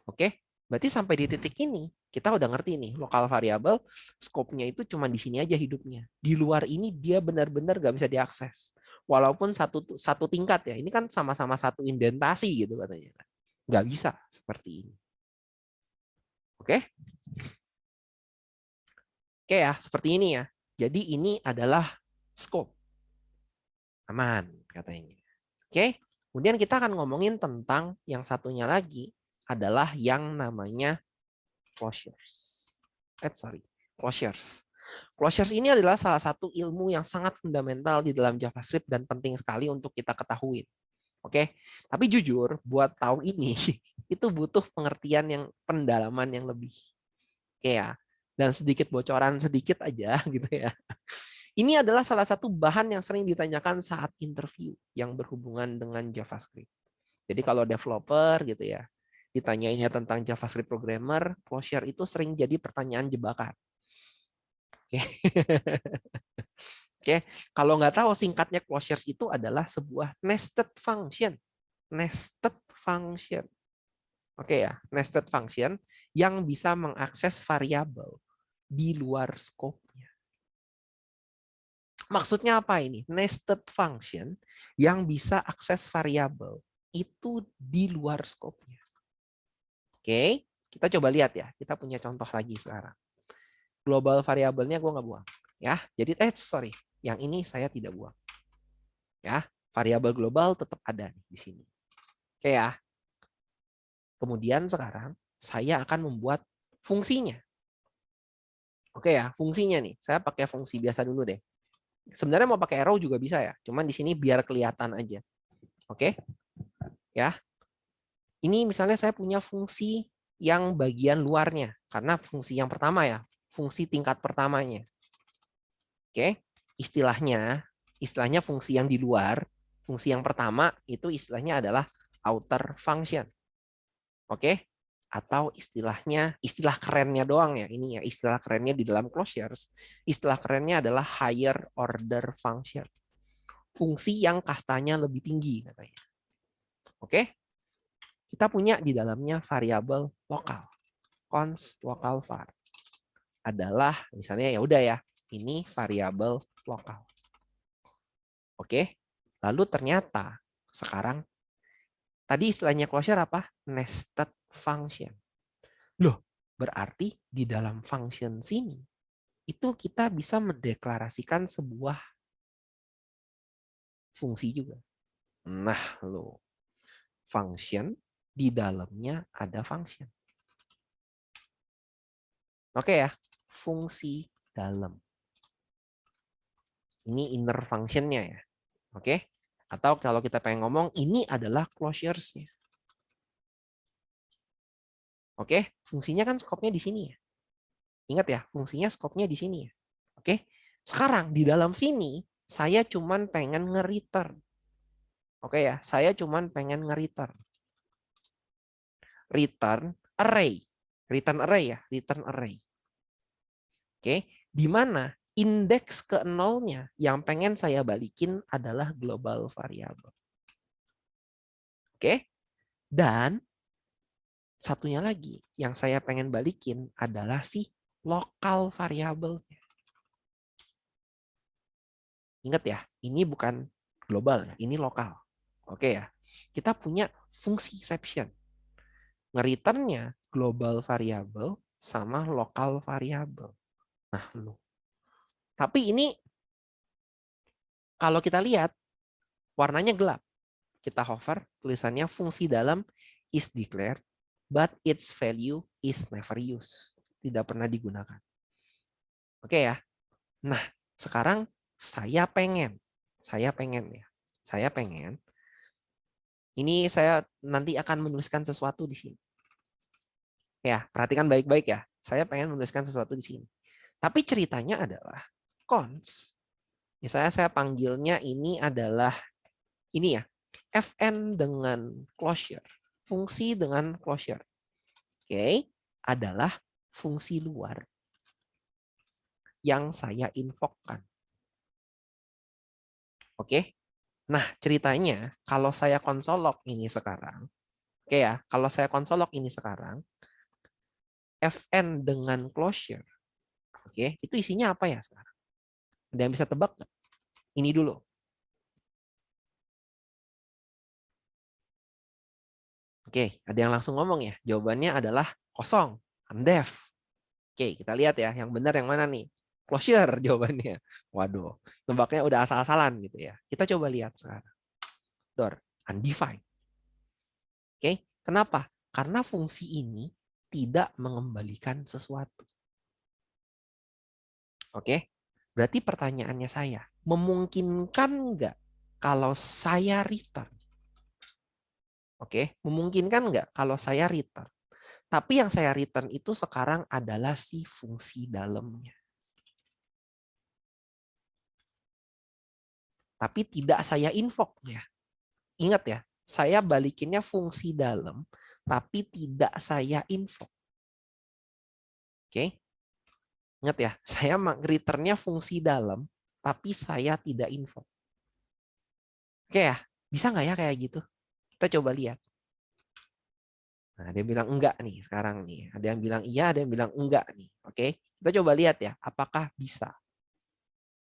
Oke, berarti sampai di titik ini kita udah ngerti nih, lokal variabel scope-nya itu cuma di sini aja hidupnya. Di luar ini dia benar-benar nggak bisa diakses. Walaupun satu tingkat ya, ini kan sama-sama satu indentasi gitu katanya. Nggak bisa seperti ini. Oke? Oke ya, seperti ini ya. Jadi ini adalah scope. Aman katanya. Oke, kemudian kita akan ngomongin tentang yang satunya lagi adalah yang namanya closures. Closures. Closures ini adalah salah satu ilmu yang sangat fundamental di dalam JavaScript dan penting sekali untuk kita ketahui. Oke, tapi jujur buat tahu ini itu butuh pengertian yang pendalaman yang lebih. Oke ya, dan sedikit bocoran sedikit aja gitu ya. Ini adalah salah satu bahan yang sering ditanyakan saat interview yang berhubungan dengan JavaScript. Jadi kalau developer gitu ya, ditanyainnya tentang JavaScript programmer, closure itu sering jadi pertanyaan jebakan. Oke. Oke, kalau nggak tahu singkatnya closures itu adalah sebuah nested function. Nested function. Oke ya, nested function yang bisa mengakses variabel di luar scope-nya. Maksudnya apa ini? Nested function yang bisa akses variabel itu di luar scope-nya. Oke, kita coba lihat ya. Kita punya contoh lagi sekarang. Global variabelnya gue nggak buang. Ya, jadi sorry, yang ini saya tidak buang. Ya, variabel global tetap ada di sini. Oke ya. Kemudian sekarang saya akan membuat fungsinya. Oke ya, fungsinya nih. Saya pakai fungsi biasa dulu deh. Sebenarnya mau pakai arrow juga bisa ya. Cuman di sini biar kelihatan aja. Oke. Ya. Ini misalnya saya punya fungsi yang bagian luarnya. Karena fungsi yang pertama ya. Fungsi tingkat pertamanya. Oke. Istilahnya fungsi yang di luar. Fungsi yang pertama itu istilahnya adalah outer function. Oke, atau istilah kerennya doang ya, ini ya istilah kerennya di dalam closures, istilah kerennya adalah higher order function, fungsi yang kastanya lebih tinggi katanya. Oke, kita punya di dalamnya variabel lokal, const local var adalah misalnya ya udah ya, ini variabel lokal. Oke, lalu ternyata sekarang tadi istilahnya closure apa? Nested function. Loh, berarti di dalam function sini itu kita bisa mendeklarasikan sebuah fungsi juga. Nah, loh. Function di dalamnya ada function. Oke ya, fungsi dalam. Ini inner function-nya ya. Oke? Atau kalau kita pengen ngomong, ini adalah closures-nya. Oke, fungsinya kan scope-nya di sini ya. Ingat ya, fungsinya scope-nya di sini ya. Oke, sekarang di dalam sini, saya cuman pengen nge-return. Oke ya, saya cuman pengen nge-return. Return array. Return array ya, return array. Oke, di mana indeks ke nolnya yang pengen saya balikin adalah global variable. Oke, dan satunya lagi yang saya pengen balikin adalah si lokal variable. Ingat ya, ini bukan global, ini lokal. Oke ya, kita punya fungsi exception. Nge-returnnya global variable sama lokal variable. Nah, tapi ini kalau kita lihat warnanya gelap. Kita hover, tulisannya fungsi dalam is declared, but its value is never used. Tidak pernah digunakan. Oke ya. Nah, sekarang saya pengen ya. Saya pengen. Ini saya nanti akan menuliskan sesuatu di sini. Ya, perhatikan baik-baik ya. Saya pengen menuliskan sesuatu di sini. Tapi ceritanya adalah cons. Misalnya saya panggilnya ini adalah ini ya. Fn dengan closure. Fungsi dengan closure. Oke, adalah fungsi luar yang saya invoke-kan. Oke. Nah, ceritanya kalau saya konsolog ini sekarang, oke ya, kalau saya konsolog ini sekarang, Fn dengan closure, oke, itu isinya apa ya sekarang? Ada yang bisa tebak nggak? Ini dulu. Oke, ada yang langsung ngomong ya. Jawabannya adalah kosong, undef. Oke, kita lihat ya, yang benar yang mana nih? Closure jawabannya. Waduh, tebaknya udah asal-asalan gitu ya. Kita coba lihat sekarang. Door, undefined. Oke, kenapa? Karena fungsi ini tidak mengembalikan sesuatu. Oke, berarti pertanyaannya saya, memungkinkan nggak kalau saya return? Oke, memungkinkan nggak kalau saya return? Tapi yang saya return itu sekarang adalah si fungsi dalamnya. Tapi tidak saya invoke ya. Ingat ya, saya balikinnya fungsi dalam, tapi tidak saya invoke. Oke, ingat ya, saya returnnya fungsi dalam, tapi saya tidak invoke. Oke ya, bisa nggak ya kayak gitu? Kita coba lihat. Nah, ada yang bilang enggak nih sekarang nih. Ada yang bilang iya, ada yang bilang enggak nih. Oke, kita coba lihat ya, apakah bisa.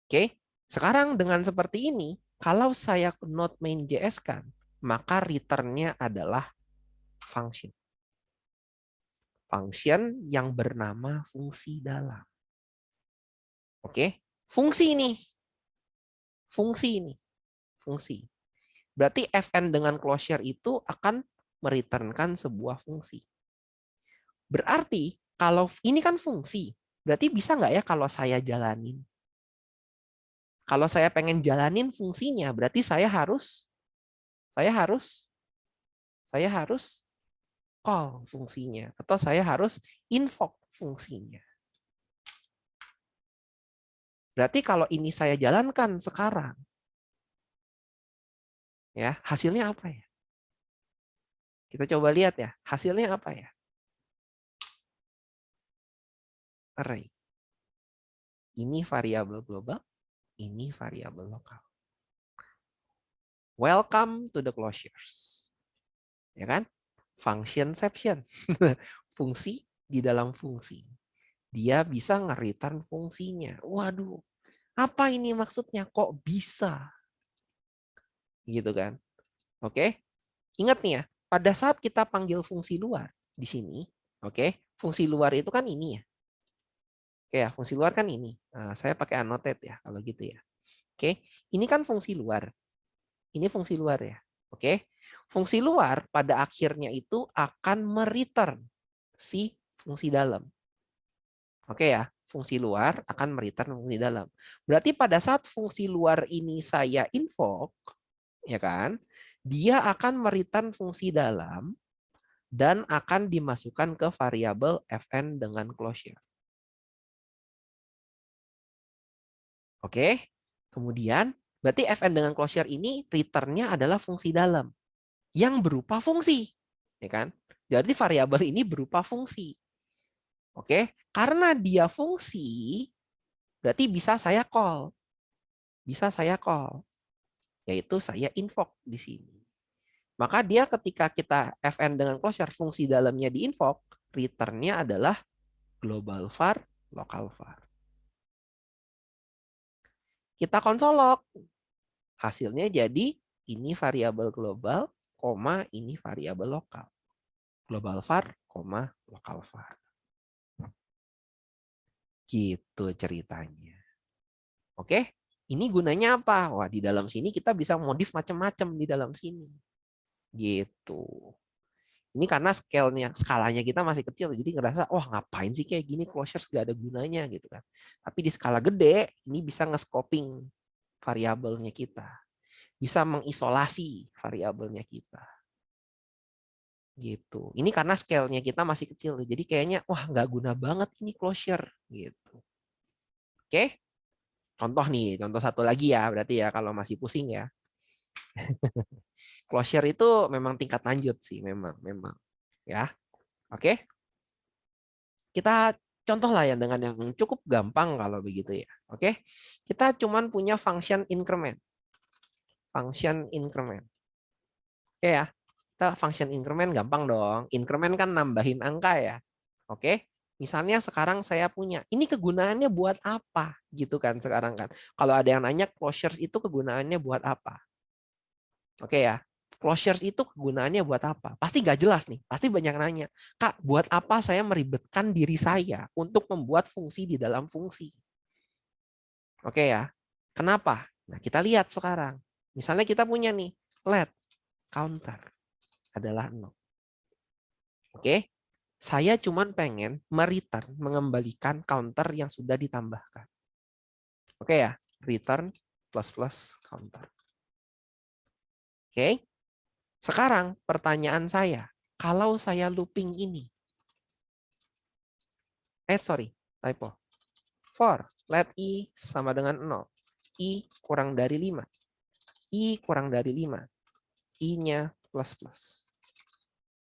Oke, sekarang dengan seperti ini, kalau saya not main JS kan, maka returnnya adalah function. Function yang bernama fungsi dalam. Oke, fungsi ini. Fungsi ini. Fungsi. Berarti fn dengan closure itu akan mereturnkan sebuah fungsi. Berarti kalau ini kan fungsi, berarti bisa nggak ya kalau saya jalanin? Kalau saya pengen jalanin fungsinya, berarti saya harus call fungsinya atau saya harus invoke fungsinya. Berarti kalau ini saya jalankan sekarang, ya hasilnya apa ya? Kita coba lihat ya, hasilnya apa ya? Array. Ini variabel global, ini variabel lokal. Welcome to the closures. Ya kan? Functionception. Fungsi di dalam fungsi. Dia bisa nge-return fungsinya. Waduh, apa ini maksudnya? Kok bisa? Gitu kan? Oke. Ingat nih ya, pada saat kita panggil fungsi luar di sini, oke, fungsi luar itu kan ini ya. Oke ya, fungsi luar kan ini. Nah, saya pakai annotate ya kalau gitu ya. Oke, ini kan fungsi luar. Ini fungsi luar ya. Oke. Fungsi luar pada akhirnya itu akan mereturn si fungsi dalam. Oke ya, fungsi luar akan mereturn fungsi dalam. Berarti pada saat fungsi luar ini saya invoke, ya kan, dia akan mereturn fungsi dalam dan akan dimasukkan ke variabel fn dengan closure. Oke, kemudian berarti fn dengan closure ini return-nya adalah fungsi dalam yang berupa fungsi, ya kan? Jadi variabel ini berupa fungsi. Oke, karena dia fungsi, berarti bisa saya call. Bisa saya call, yaitu saya invoke di sini. Maka dia ketika kita fn dengan closure, fungsi dalamnya di invoke, return-nya adalah global var, local var. Kita konsolog. Hasilnya jadi ini variabel global, koma ini variabel lokal. Global var, koma lokal var. Gitu ceritanya. Oke, ini gunanya apa? Wah, di dalam sini kita bisa modif macam-macam di dalam sini. Gitu. Ini karena skalanya kita masih kecil, jadi ngerasa, wah ngapain sih kayak gini, closures gak ada gunanya gitu kan. Tapi di skala gede, ini bisa nge-scoping variabelnya kita. Bisa mengisolasi variabelnya kita. Gitu. Ini karena scale-nya kita masih kecil, jadi kayaknya, wah nggak guna banget ini closure. Gitu. Oke, contoh nih, contoh satu lagi ya, berarti ya kalau masih pusing ya. Closure itu memang tingkat lanjut sih, memang. Ya, oke. Kita contoh lah ya dengan yang cukup gampang kalau begitu ya. Oke, kita cuman punya function increment. function increment. Oke ya, kita function increment gampang dong. Increment kan nambahin angka ya. Oke, misalnya sekarang saya punya, ini kegunaannya buat apa? Gitu kan sekarang kan. Kalau ada yang nanya closures itu kegunaannya buat apa? Oke ya, closures itu kegunaannya buat apa? Pasti nggak jelas nih, pasti banyak nanya. Kak, buat apa saya meribetkan diri saya untuk membuat fungsi di dalam fungsi? Oke ya, kenapa? Nah, kita lihat sekarang. Misalnya kita punya nih, let counter adalah 0. Oke, saya cuman pengen mereturn, mengembalikan counter yang sudah ditambahkan. Oke ya, return plus counter. Oke, sekarang pertanyaan saya, kalau saya looping ini, typo. For let i sama dengan 0. I kurang dari 5. I kurang dari 5. I-nya plus.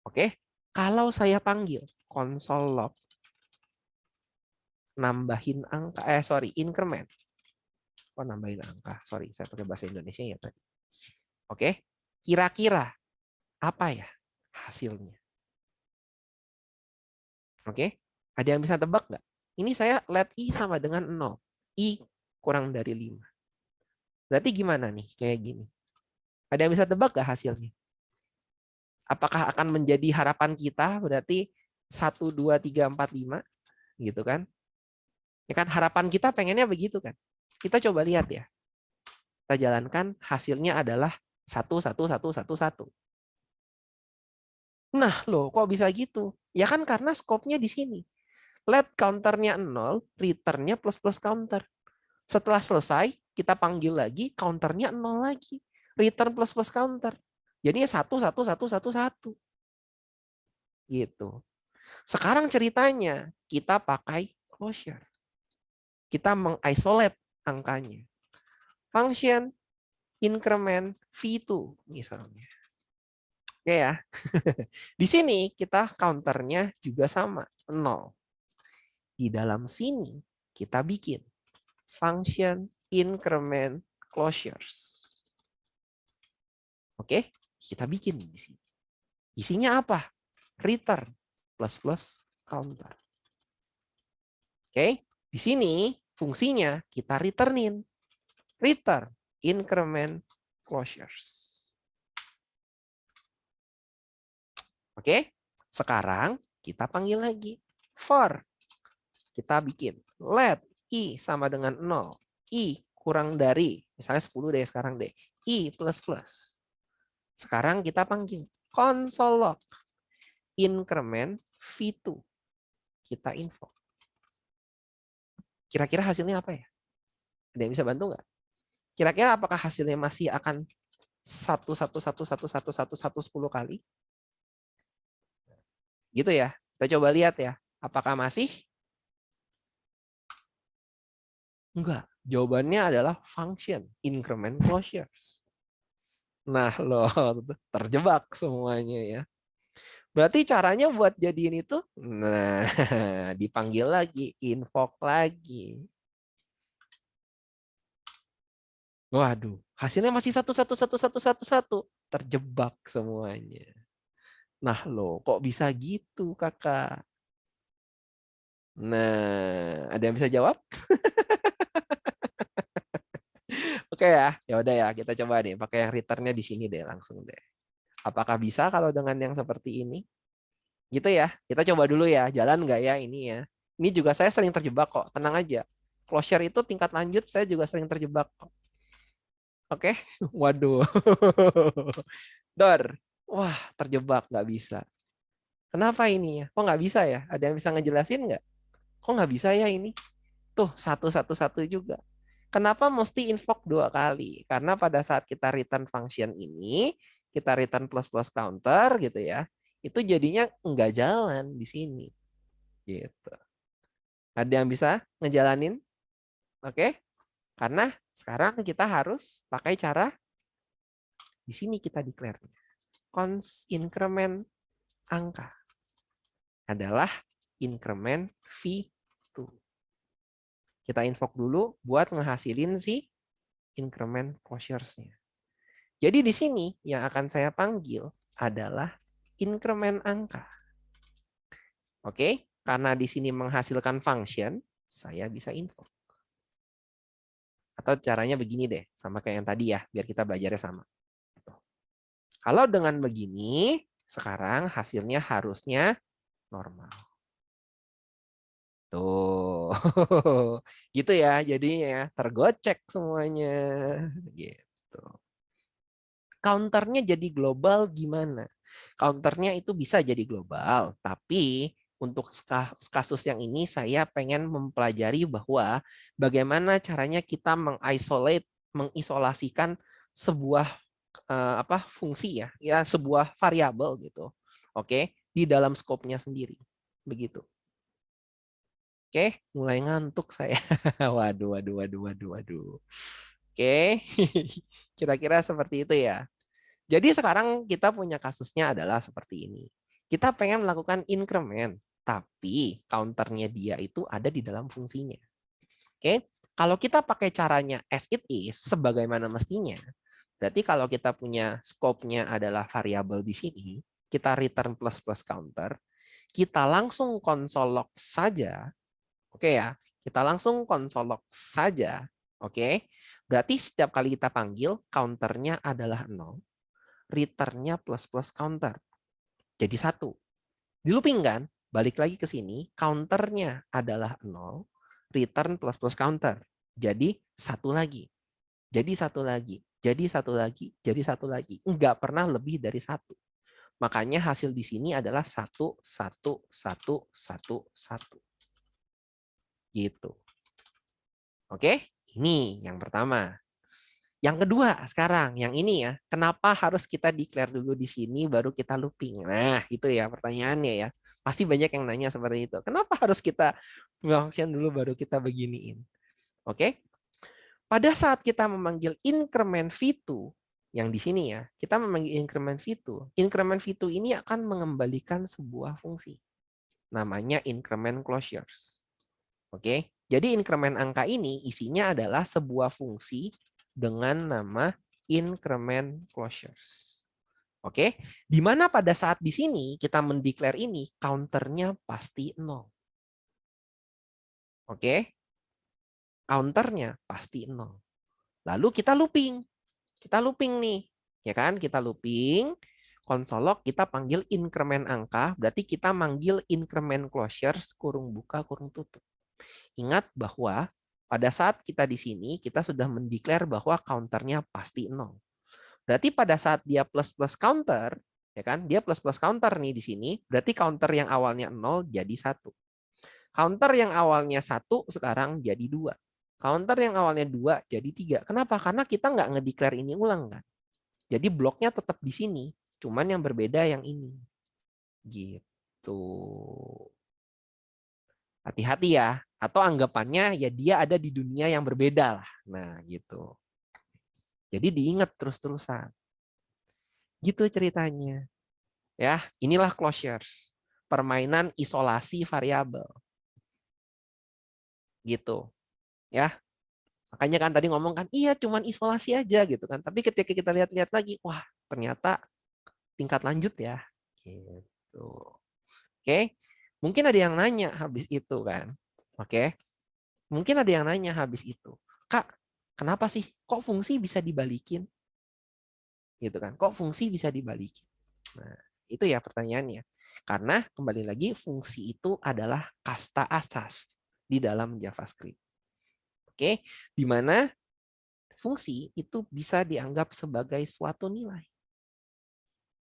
Oke, kalau saya panggil console log, nambahin angka, increment. Oh, nambahin angka. Sorry, saya pakai bahasa Indonesia ya tadi. Oke, kira-kira apa ya hasilnya? Oke, ada yang bisa tebak nggak? Ini saya let i sama dengan 0. I kurang dari 5. Berarti gimana nih? Kayak gini. Ada yang bisa tebak nggak hasilnya? Apakah akan menjadi harapan kita berarti 1, 2, 3, 4, 5 gitu kan? Ya kan harapan kita pengennya begitu kan? Kita coba lihat ya. Kita jalankan hasilnya adalah 1, 1, 1, 1, 1. Nah, loh kok bisa gitu? Ya kan karena skopnya di sini. Let counternya 0, returnnya plus counter. Setelah selesai, kita panggil lagi, counternya 0 lagi. Return plus counter. Jadinya 1, 1, 1, 1, 1. Gitu. Sekarang ceritanya, kita pakai closure. Kita mengisolate angkanya. Function increment V2 misalnya. Oke ya. Di sini kita counternya juga sama, 0. Di dalam sini kita bikin function increment closures. Oke, kita bikin di sini. Isinya apa? Return plus counter. Oke, di sini fungsinya kita returnin. Return increment closures. Oke, sekarang kita panggil lagi. For, kita bikin let i sama dengan 0. I kurang dari, misalnya 10 deh sekarang deh. I plus. Sekarang kita panggil console log increment V2. Kita info. Kira-kira hasilnya apa ya? Ada yang bisa bantu nggak? Kira-kira apakah hasilnya masih akan 1 kali? Gitu ya. Kita coba lihat ya. Apakah masih? Enggak. Jawabannya adalah function increment closures. Nah, loh, terjebak semuanya ya. Berarti caranya buat jadiin itu, nah, dipanggil lagi, invoke lagi. Waduh, hasilnya masih 1, 1, 1, 1, 1, 1. Terjebak semuanya. Nah, loh, kok bisa gitu, Kakak? Nah, ada yang bisa jawab? Oke ya, ya udah ya, kita coba nih pakai yang returnnya di sini deh langsung deh. Apakah bisa kalau dengan yang seperti ini? Gitu ya. Kita coba dulu ya, jalan nggak ya ini ya. Ini juga saya sering terjebak kok, tenang aja. Closure itu tingkat lanjut saya juga sering terjebak kok. Oke, waduh. Dor, wah terjebak nggak bisa. Kenapa ini ya? Kok nggak bisa ya? Ada yang bisa ngejelasin nggak? Kok nggak bisa ya ini? Tuh 1, 1, 1 juga. Kenapa mesti invoke 2 kali? Karena pada saat kita return function ini, kita return plus counter gitu ya, itu jadinya nggak jalan di sini. Gitu. Ada yang bisa ngejalanin? Oke? Karena sekarang kita harus pakai cara di sini kita declare. Const increment angka adalah increment V2. Kita invoke dulu buat ngehasilin si increment closures-nya. Jadi di sini yang akan saya panggil adalah increment angka. Oke, karena di sini menghasilkan function, saya bisa invoke. Atau caranya begini deh, sama kayak yang tadi ya, biar kita belajarnya sama. Kalau dengan begini, sekarang hasilnya harusnya normal. Tuh, gitu ya, jadinya ya, tergocek semuanya. Gitu. Counternya jadi global gimana? Counternya itu bisa jadi global, tapi untuk kasus yang ini saya pengen mempelajari bahwa bagaimana caranya kita mengisolasikan sebuah fungsi ya sebuah variabel gitu. Oke, di dalam skopnya sendiri. Begitu. Oke, mulai ngantuk saya. Waduh, waduh, waduh, waduh, waduh. Oke, kira-kira seperti itu ya. Jadi sekarang kita punya kasusnya adalah seperti ini. Kita pengen melakukan increment, tapi counternya dia itu ada di dalam fungsinya. Oke, kalau kita pakai caranya as it is, sebagaimana mestinya, berarti kalau kita punya scope-nya adalah variabel di sini, kita return plus plus counter, kita langsung console log saja, oke ya, kita langsung console log saja, oke. Berarti setiap kali kita panggil, counternya adalah 0, return-nya plus plus counter. Jadi 1. Di looping kan? Balik lagi ke sini, counternya adalah 0, return plus plus counter. Jadi 1 lagi. Jadi 1 lagi. Jadi 1 lagi. Jadi 1 lagi. Enggak pernah lebih dari 1. Makanya hasil di sini adalah 1, 1, 1, 1, 1. Gitu. Oke? Ini yang pertama. Yang kedua sekarang, yang ini ya, kenapa harus kita declare dulu di sini baru kita looping? Nah, itu ya pertanyaannya ya. Pasti banyak yang nanya seperti itu. Kenapa harus kita function dulu baru kita beginiin? Oke. Pada saat kita memanggil increment v2 yang di sini ya, kita memanggil increment v2. Increment v2 ini akan mengembalikan sebuah fungsi. Namanya increment closures. Oke. Jadi increment angka ini isinya adalah sebuah fungsi dengan nama increment closures. Oke, di mana pada saat di sini kita mendeklar ini counternya pasti 0. Oke, counternya pasti 0. Lalu kita looping. Kita looping nih. Ya kan? Kita looping. Console log kita panggil increment angka, berarti kita manggil increment closures kurung buka kurung tutup. Ingat bahwa pada saat kita di sini kita sudah mendeklar bahwa counternya pasti 0. Berarti pada saat dia plus plus counter, ya kan? Dia plus plus counter nih di sini, berarti counter yang awalnya 0 jadi 1. Counter yang awalnya 1 sekarang jadi 2. Counter yang awalnya 2 jadi 3. Kenapa? Karena kita nggak ngedeklar ini ulang kan. Jadi bloknya tetap di sini, cuman yang berbeda yang ini. Gitu. Hati-hati ya. Atau anggapannya ya dia ada di dunia yang berbeda lah. Nah, gitu. Jadi diingat terus-terusan. Gitu ceritanya. Ya, inilah closures. Permainan isolasi variabel. Gitu. Ya. Makanya kan tadi ngomong kan, iya cuman isolasi aja gitu kan. Tapi ketika kita lihat-lihat lagi, wah, ternyata tingkat lanjut ya. Gitu. Oke. Mungkin ada yang nanya habis itu kan. Oke. Mungkin ada yang nanya habis itu. Kak, kenapa sih kok fungsi bisa dibalikin? Gitu kan. Kok fungsi bisa dibalikin? Nah, itu ya pertanyaannya. Karena kembali lagi fungsi itu adalah kasta asas di dalam JavaScript. Oke, di mana fungsi itu bisa dianggap sebagai suatu nilai.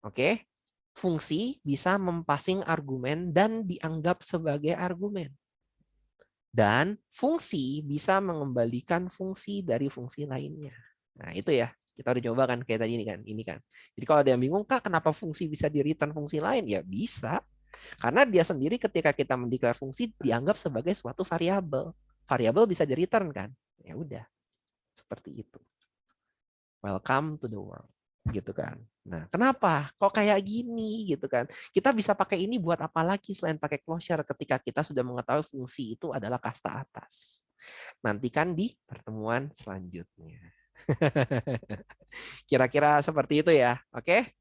Oke, fungsi bisa mempassing argumen dan dianggap sebagai argumen. Dan fungsi bisa mengembalikan fungsi dari fungsi lainnya. Nah, itu ya. Kita udah coba kan kayak tadi ini kan. Ini kan. Jadi kalau ada yang bingung, Kak, kenapa fungsi bisa di-return fungsi lain? Ya bisa. Karena dia sendiri ketika kita mendeklar fungsi dianggap sebagai suatu variabel. Variabel bisa di-return kan? Ya udah. Seperti itu. Welcome to the world. Gitu kan. Nah, kenapa? Kok kayak gini gitu kan? Kita bisa pakai ini buat apa lagi selain pakai closure ketika kita sudah mengetahui fungsi itu adalah kasta atas. Nantikan di pertemuan selanjutnya. Kira-kira seperti itu ya. Oke?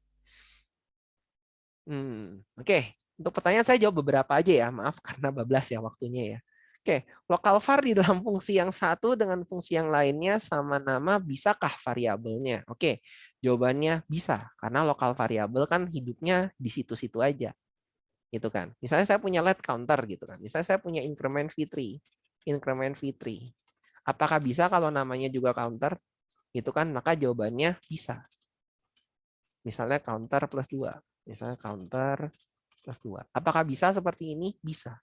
Oke. Untuk pertanyaan saya jawab beberapa aja ya. Maaf karena bablas ya waktunya ya. Oke, lokal var di dalam fungsi yang satu dengan fungsi yang lainnya sama nama, bisakah variabelnya? Oke, jawabannya bisa. Karena lokal variabel kan hidupnya di situ-situ aja. Gitu kan. Misalnya saya punya let counter gitu kan. Misalnya saya punya increment V3. Increment V3. Apakah bisa kalau namanya juga counter? Gitu kan, maka jawabannya bisa. Misalnya counter plus 2. Misalnya counter plus 2. Apakah bisa seperti ini? Bisa.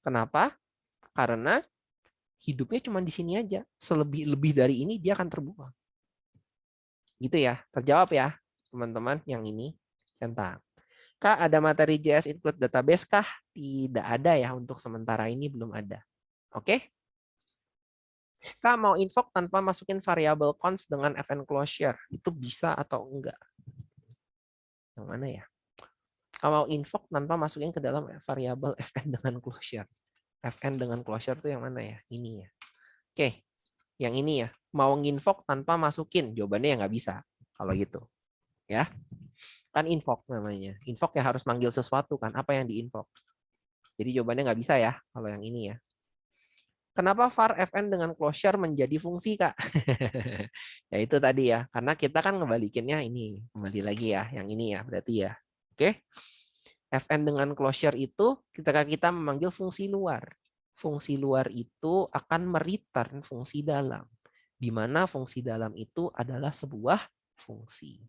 Kenapa? Karena hidupnya cuma di sini aja. Lebih dari ini dia akan terbuang. Gitu ya. Terjawab ya, teman-teman yang ini. Tentang. Kak, ada materi JS include database kah? Tidak ada ya, untuk sementara ini belum ada. Oke? Kak, mau invoke tanpa masukin variabel const dengan fn closure. Itu bisa atau enggak? Yang mana ya? Kalau invoke tanpa masukin ke dalam variabel fn dengan closure. Fn dengan closure itu yang mana ya? Ini ya. Oke, yang ini ya. Mau nginvoke tanpa masukin, jawabannya ya nggak bisa. Kalau gitu, ya. Kan invoke namanya. Invoke ya harus manggil sesuatu kan. Apa yang diinvoke? Jadi jawabannya nggak bisa ya kalau yang ini ya. Kenapa var fn dengan closure menjadi fungsi, Kak? Ya itu tadi ya. Karena kita kan ngebalikinnya ini. Kembali lagi ya. Yang ini ya berarti ya. Oke. Fn dengan closure itu ketika kita memanggil fungsi luar. Fungsi luar itu akan mereturn fungsi dalam. Di mana fungsi dalam itu adalah sebuah fungsi.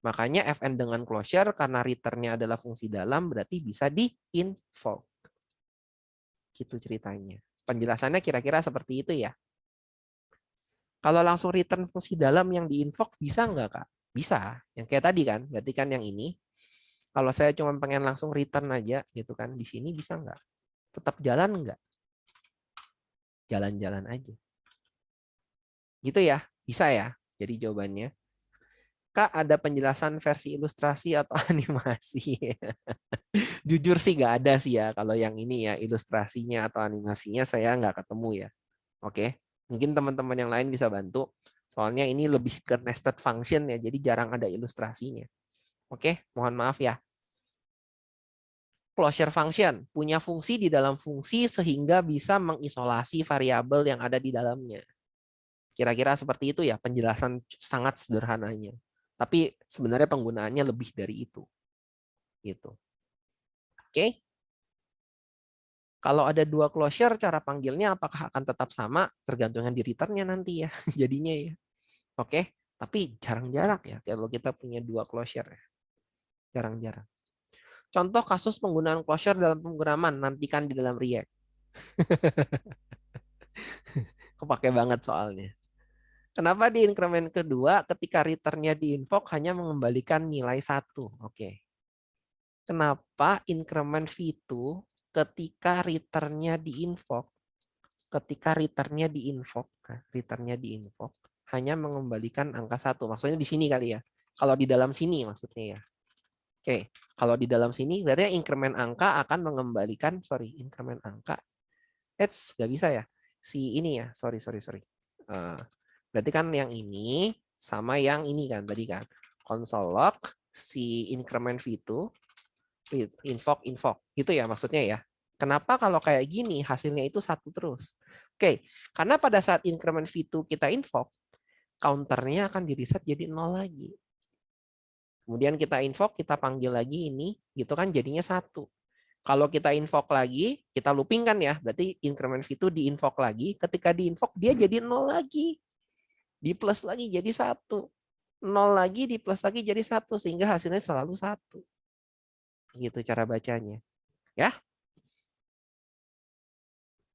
Makanya Fn dengan closure karena returnnya adalah fungsi dalam berarti bisa di-invoke. Gitu ceritanya. Penjelasannya kira-kira seperti itu ya. Kalau langsung return fungsi dalam yang di-invoke bisa nggak, Kak? Bisa. Yang kayak tadi kan, berarti kan yang ini. Kalau saya cuma pengen langsung return aja gitu kan, di sini bisa nggak? Tetap jalan nggak? Jalan-jalan aja. Gitu ya, bisa ya. Jadi jawabannya. Kak, ada penjelasan versi ilustrasi atau animasi? Jujur sih nggak ada sih ya. Kalau yang ini ya, ilustrasinya atau animasinya saya nggak ketemu ya. Oke, mungkin teman-teman yang lain bisa bantu. Soalnya ini lebih ke nested function ya, jadi jarang ada ilustrasinya. Oke, mohon maaf ya. Closure function punya fungsi di dalam fungsi sehingga bisa mengisolasi variabel yang ada di dalamnya. Kira-kira seperti itu ya penjelasan sangat sederhananya. Tapi sebenarnya penggunaannya lebih dari itu. Gitu. Oke. Kalau ada dua closure, cara panggilnya apakah akan tetap sama? Tergantung di returnnya nanti ya, jadinya ya. Oke, tapi jarang-jarang ya kalau kita punya dua closure ya. Jarang-jarang. Contoh kasus penggunaan closure dalam pemrograman, nantikan di dalam React. Kepake banget soalnya. Kenapa di increment kedua ketika returnnya di invoke hanya mengembalikan nilai 1? Oke. Kenapa increment V2 ketika returnnya di invoke returnnya di invoke hanya mengembalikan angka 1. Maksudnya di sini kali ya. Kalau di dalam sini maksudnya ya. Oke, kalau di dalam sini berarti increment angka akan mengembalikan, increment angka. Nggak bisa ya. Si ini ya, sorry. Berarti kan yang ini sama yang ini kan tadi kan. Console log si increment V2 invoke gitu ya maksudnya ya. Kenapa kalau kayak gini hasilnya itu 1 terus? Oke, karena pada saat increment V2 kita invoke, counternya akan di reset jadi 0 lagi. Kemudian kita invoke, kita panggil lagi ini, gitu kan jadinya 1. Kalau kita invoke lagi, kita looping kan ya, berarti increment V2 di invoke lagi, ketika di invoke dia jadi 0 lagi. Di plus lagi jadi 1. 0 lagi, di plus lagi jadi 1, sehingga hasilnya selalu 1. Gitu cara bacanya. Ya.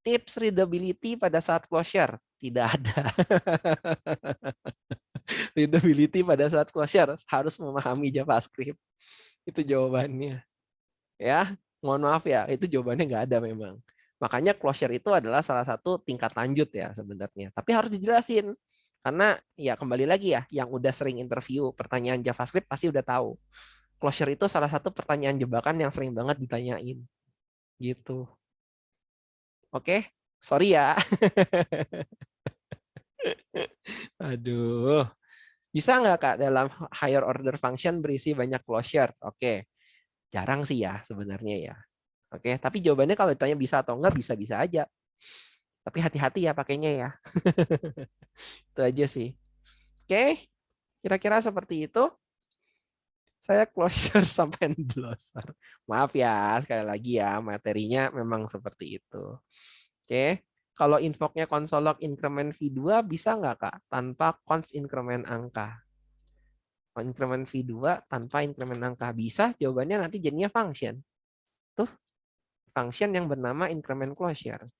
Tips readability pada saat closure. Tidak ada. Readability pada saat closure harus memahami JavaScript. Itu jawabannya. Ya, mohon maaf ya, itu jawabannya nggak ada memang. Makanya closure itu adalah salah satu tingkat lanjut ya sebenarnya. Tapi harus dijelasin. Karena ya kembali lagi ya, yang udah sering interview pertanyaan JavaScript pasti udah tahu. Closure itu salah satu pertanyaan jebakan yang sering banget ditanyain. Gitu. Oke, sorry ya. Aduh. Bisa nggak Kak dalam higher order function berisi banyak closure? Oke, jarang sih ya sebenarnya ya. Oke, tapi jawabannya kalau ditanya bisa atau enggak, bisa-bisa aja. Tapi hati-hati ya pakainya ya. Itu aja sih. Oke, kira-kira seperti itu. Saya closure sampai endloser. Maaf ya, sekali lagi ya, materinya memang seperti itu. Oke, kalau invoknya console log increment v2 bisa nggak Kak? Tanpa const increment angka. Increment v2 tanpa increment angka. Bisa, jawabannya nanti jadinya function. Tuh, function yang bernama increment closure.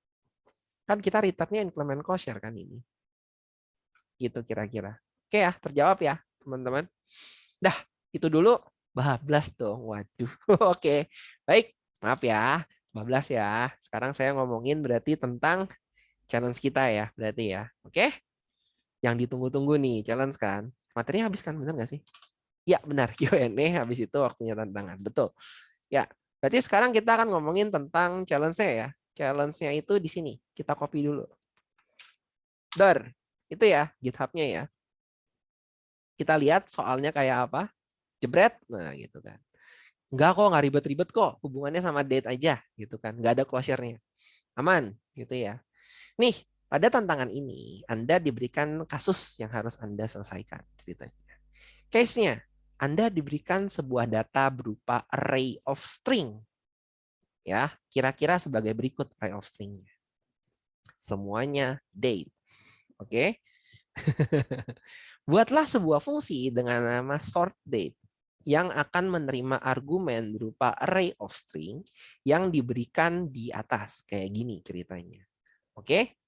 Kan kita returnnya increment closure kan ini. Gitu kira-kira. Oke ya, terjawab ya teman-teman. Dah, itu dulu. Bablas dong, waduh. Oke, baik. Maaf ya, bablas ya. Sekarang saya ngomongin berarti tentang challenge kita ya, berarti ya. Oke, yang ditunggu-tunggu nih, challenge kan. Materinya habis kan, benar nggak sih? Ya, benar. Q&A habis itu waktunya tantangan. Betul. Ya, berarti sekarang kita akan ngomongin tentang challenge-nya ya. Challenge-nya itu di sini. Kita copy dulu. Dar, itu ya, GitHub-nya ya. Kita lihat soalnya kayak apa. Jebret, nah gitu kan. Enggak kok, nggak ribet-ribet kok. Hubungannya sama date aja gitu kan. Nggak ada closure-nya. Aman gitu ya. Nih, pada tantangan ini Anda diberikan kasus yang harus Anda selesaikan ceritanya. Case-nya, Anda diberikan sebuah data berupa array of string. Ya, kira-kira sebagai berikut array of string-nya. Semuanya date. Oke. Buatlah sebuah fungsi dengan nama sort date yang akan menerima argumen berupa array of string yang diberikan di atas. Kayak gini ceritanya. Oke.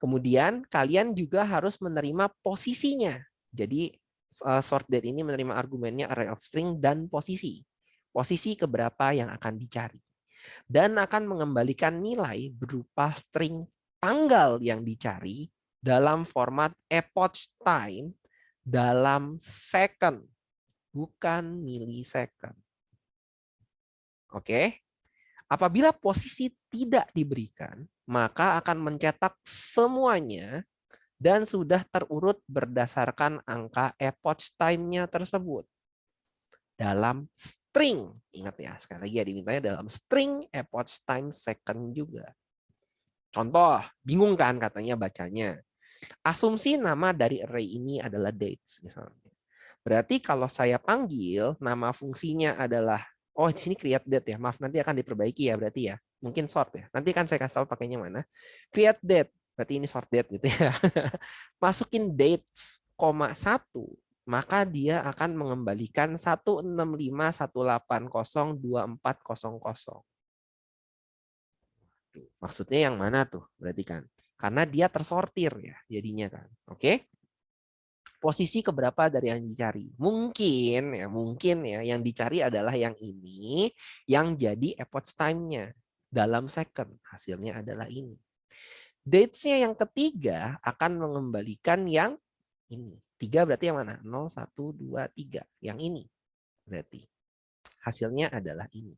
Kemudian kalian juga harus menerima posisinya. Jadi sort date ini menerima argumennya array of string dan posisi. Posisi keberapa yang akan dicari. Dan akan mengembalikan nilai berupa string tanggal yang dicari dalam format epoch time dalam second, bukan millisecond. Oke. Apabila posisi tidak diberikan, maka akan mencetak semuanya dan sudah terurut berdasarkan angka epoch time-nya tersebut. Dalam string, ingat ya, sekali lagi ya dimintanya dalam string epoch time second juga. Contoh, bingung kan katanya bacanya. Asumsi nama dari array ini adalah dates misalnya. Berarti kalau saya panggil nama fungsinya adalah, oh di sini create date ya, maaf nanti akan diperbaiki ya berarti ya. Mungkin sort ya. Nanti kan saya kasih tahu pakainya mana. Create date, berarti ini sort date gitu ya. Masukin dates, koma 1, maka dia akan mengembalikan 16518024000. Maksudnya yang mana tuh? Berarti kan. Karena dia tersortir ya jadinya kan. Oke. Posisi keberapa dari yang dicari? Mungkin ya yang dicari adalah yang ini yang jadi epoch time-nya dalam second. Hasilnya adalah ini. Dates-nya yang ketiga akan mengembalikan yang ini. 3 berarti yang mana? 0, 1, 2, 3. Yang ini. Berarti hasilnya adalah ini.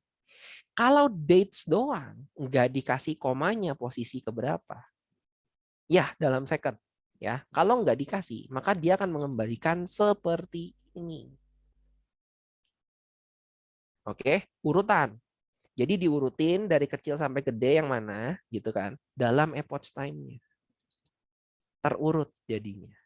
Kalau dates doang, nggak dikasih komanya posisi keberapa. Ya, dalam second. Ya, kalau nggak dikasih, maka dia akan mengembalikan seperti ini. Oke, urutan. Jadi diurutin dari kecil sampai gede yang mana, gitu kan? Dalam epoch time-nya. Terurut jadinya.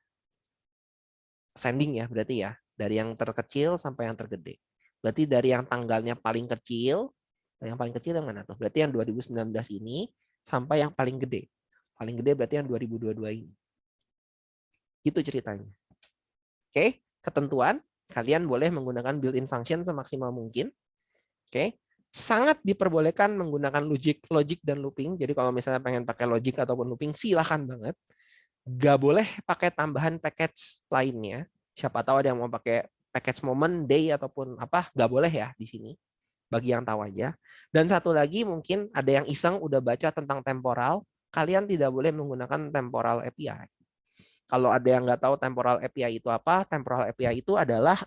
Ascending ya, berarti ya. Dari yang terkecil sampai yang tergede. Berarti dari yang tanggalnya paling kecil, yang paling kecil yang mana tuh? Berarti yang 2019 ini sampai yang paling gede. Paling gede berarti yang 2022 ini. Gitu ceritanya. Oke, ketentuan. Kalian boleh menggunakan built-in function semaksimal mungkin. Oke, sangat diperbolehkan menggunakan logic dan looping. Jadi kalau misalnya pengen pakai logic ataupun looping, silahkan banget. Gak boleh pakai tambahan package lainnya. Siapa tahu ada yang mau pakai package moment, day, ataupun apa, gak boleh ya di sini. Bagi yang tahu aja. Dan satu lagi mungkin ada yang iseng udah baca tentang temporal, kalian tidak boleh menggunakan temporal API. Kalau ada yang nggak tahu temporal API itu apa, temporal API itu adalah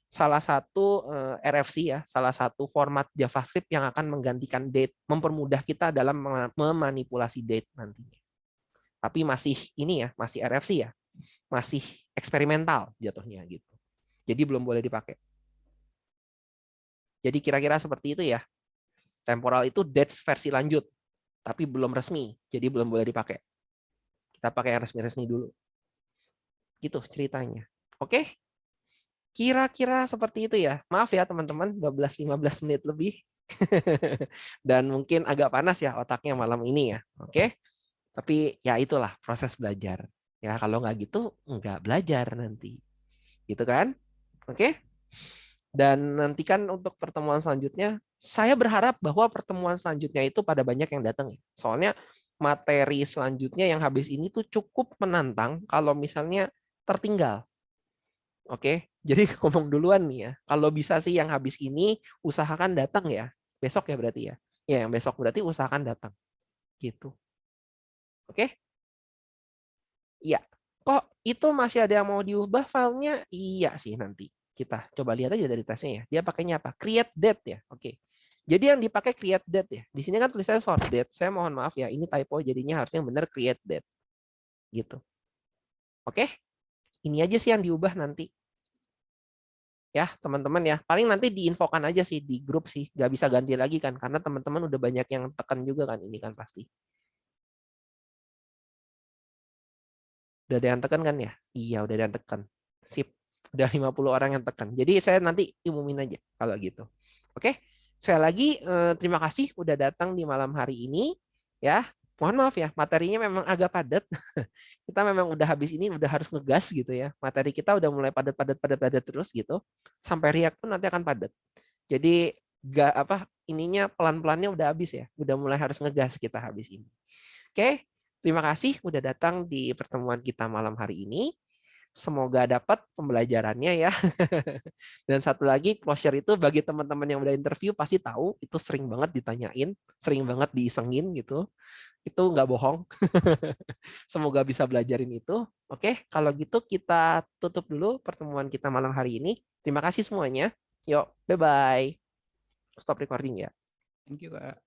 salah satu RFC ya, salah satu format JavaScript yang akan menggantikan date, mempermudah kita dalam memanipulasi date nantinya. Tapi masih ini ya, masih RFC ya. masih eksperimental jatuhnya gitu. Jadi belum boleh dipakai. Jadi kira-kira seperti itu ya. Temporal itu dates versi lanjut, tapi belum resmi, jadi belum boleh dipakai. Kita pakai yang resmi-resmi dulu. Gitu ceritanya. Oke? Kira-kira seperti itu ya. Maaf ya teman-teman, 12-15 menit lebih. Dan mungkin agak panas ya otaknya malam ini ya. Oke? Tapi ya itulah proses belajar. Ya kalau nggak gitu, nggak belajar nanti. Gitu kan? Oke? Dan nantikan untuk pertemuan selanjutnya, saya berharap bahwa pertemuan selanjutnya itu pada banyak yang datang. Soalnya materi selanjutnya yang habis ini tuh cukup menantang kalau misalnya tertinggal. Oke, jadi ngomong duluan nih ya. Kalau bisa sih yang habis ini usahakan datang ya. Besok ya berarti ya. Ya, yang besok berarti usahakan datang. Gitu. Oke? Iya. Kok itu masih ada yang mau diubah filenya? Iya sih nanti. Kita coba lihat aja dari tesnya ya. Dia pakainya apa? Create date ya. Oke. Jadi yang dipakai create date ya. Di sini kan tulisannya sort date. Saya mohon maaf ya, ini typo jadinya harusnya yang benar create date. Gitu. Oke? Ini aja sih yang diubah nanti. Ya, teman-teman ya. Paling nanti diinfokan aja sih di grup sih. Nggak bisa ganti lagi kan. Karena teman-teman udah banyak yang tekan juga kan ini kan pasti. Udah ada yang tekan kan ya? Iya, udah ada yang tekan. Sip. Udah 50 orang yang tekan. Jadi saya nanti umumin aja kalau gitu. Oke. Sekali lagi terima kasih udah datang di malam hari ini ya. Mohon maaf ya, materinya memang agak padat. Kita memang udah habis ini udah harus ngegas gitu ya. Materi kita udah mulai padat terus gitu. Sampai React pun nanti akan padat. Jadi gak apa ininya pelan-pelannya udah habis ya. Udah mulai harus ngegas kita habis ini. Oke, terima kasih udah datang di pertemuan kita malam hari ini. Semoga dapat pembelajarannya ya. Dan satu lagi, closure itu bagi teman-teman yang udah interview pasti tahu, itu sering banget ditanyain, sering banget diisengin gitu. Itu nggak bohong. Semoga bisa belajarin itu. Oke, kalau gitu kita tutup dulu pertemuan kita malam hari ini. Terima kasih semuanya. Yuk, bye-bye. Stop recording ya. Thank you, Kak.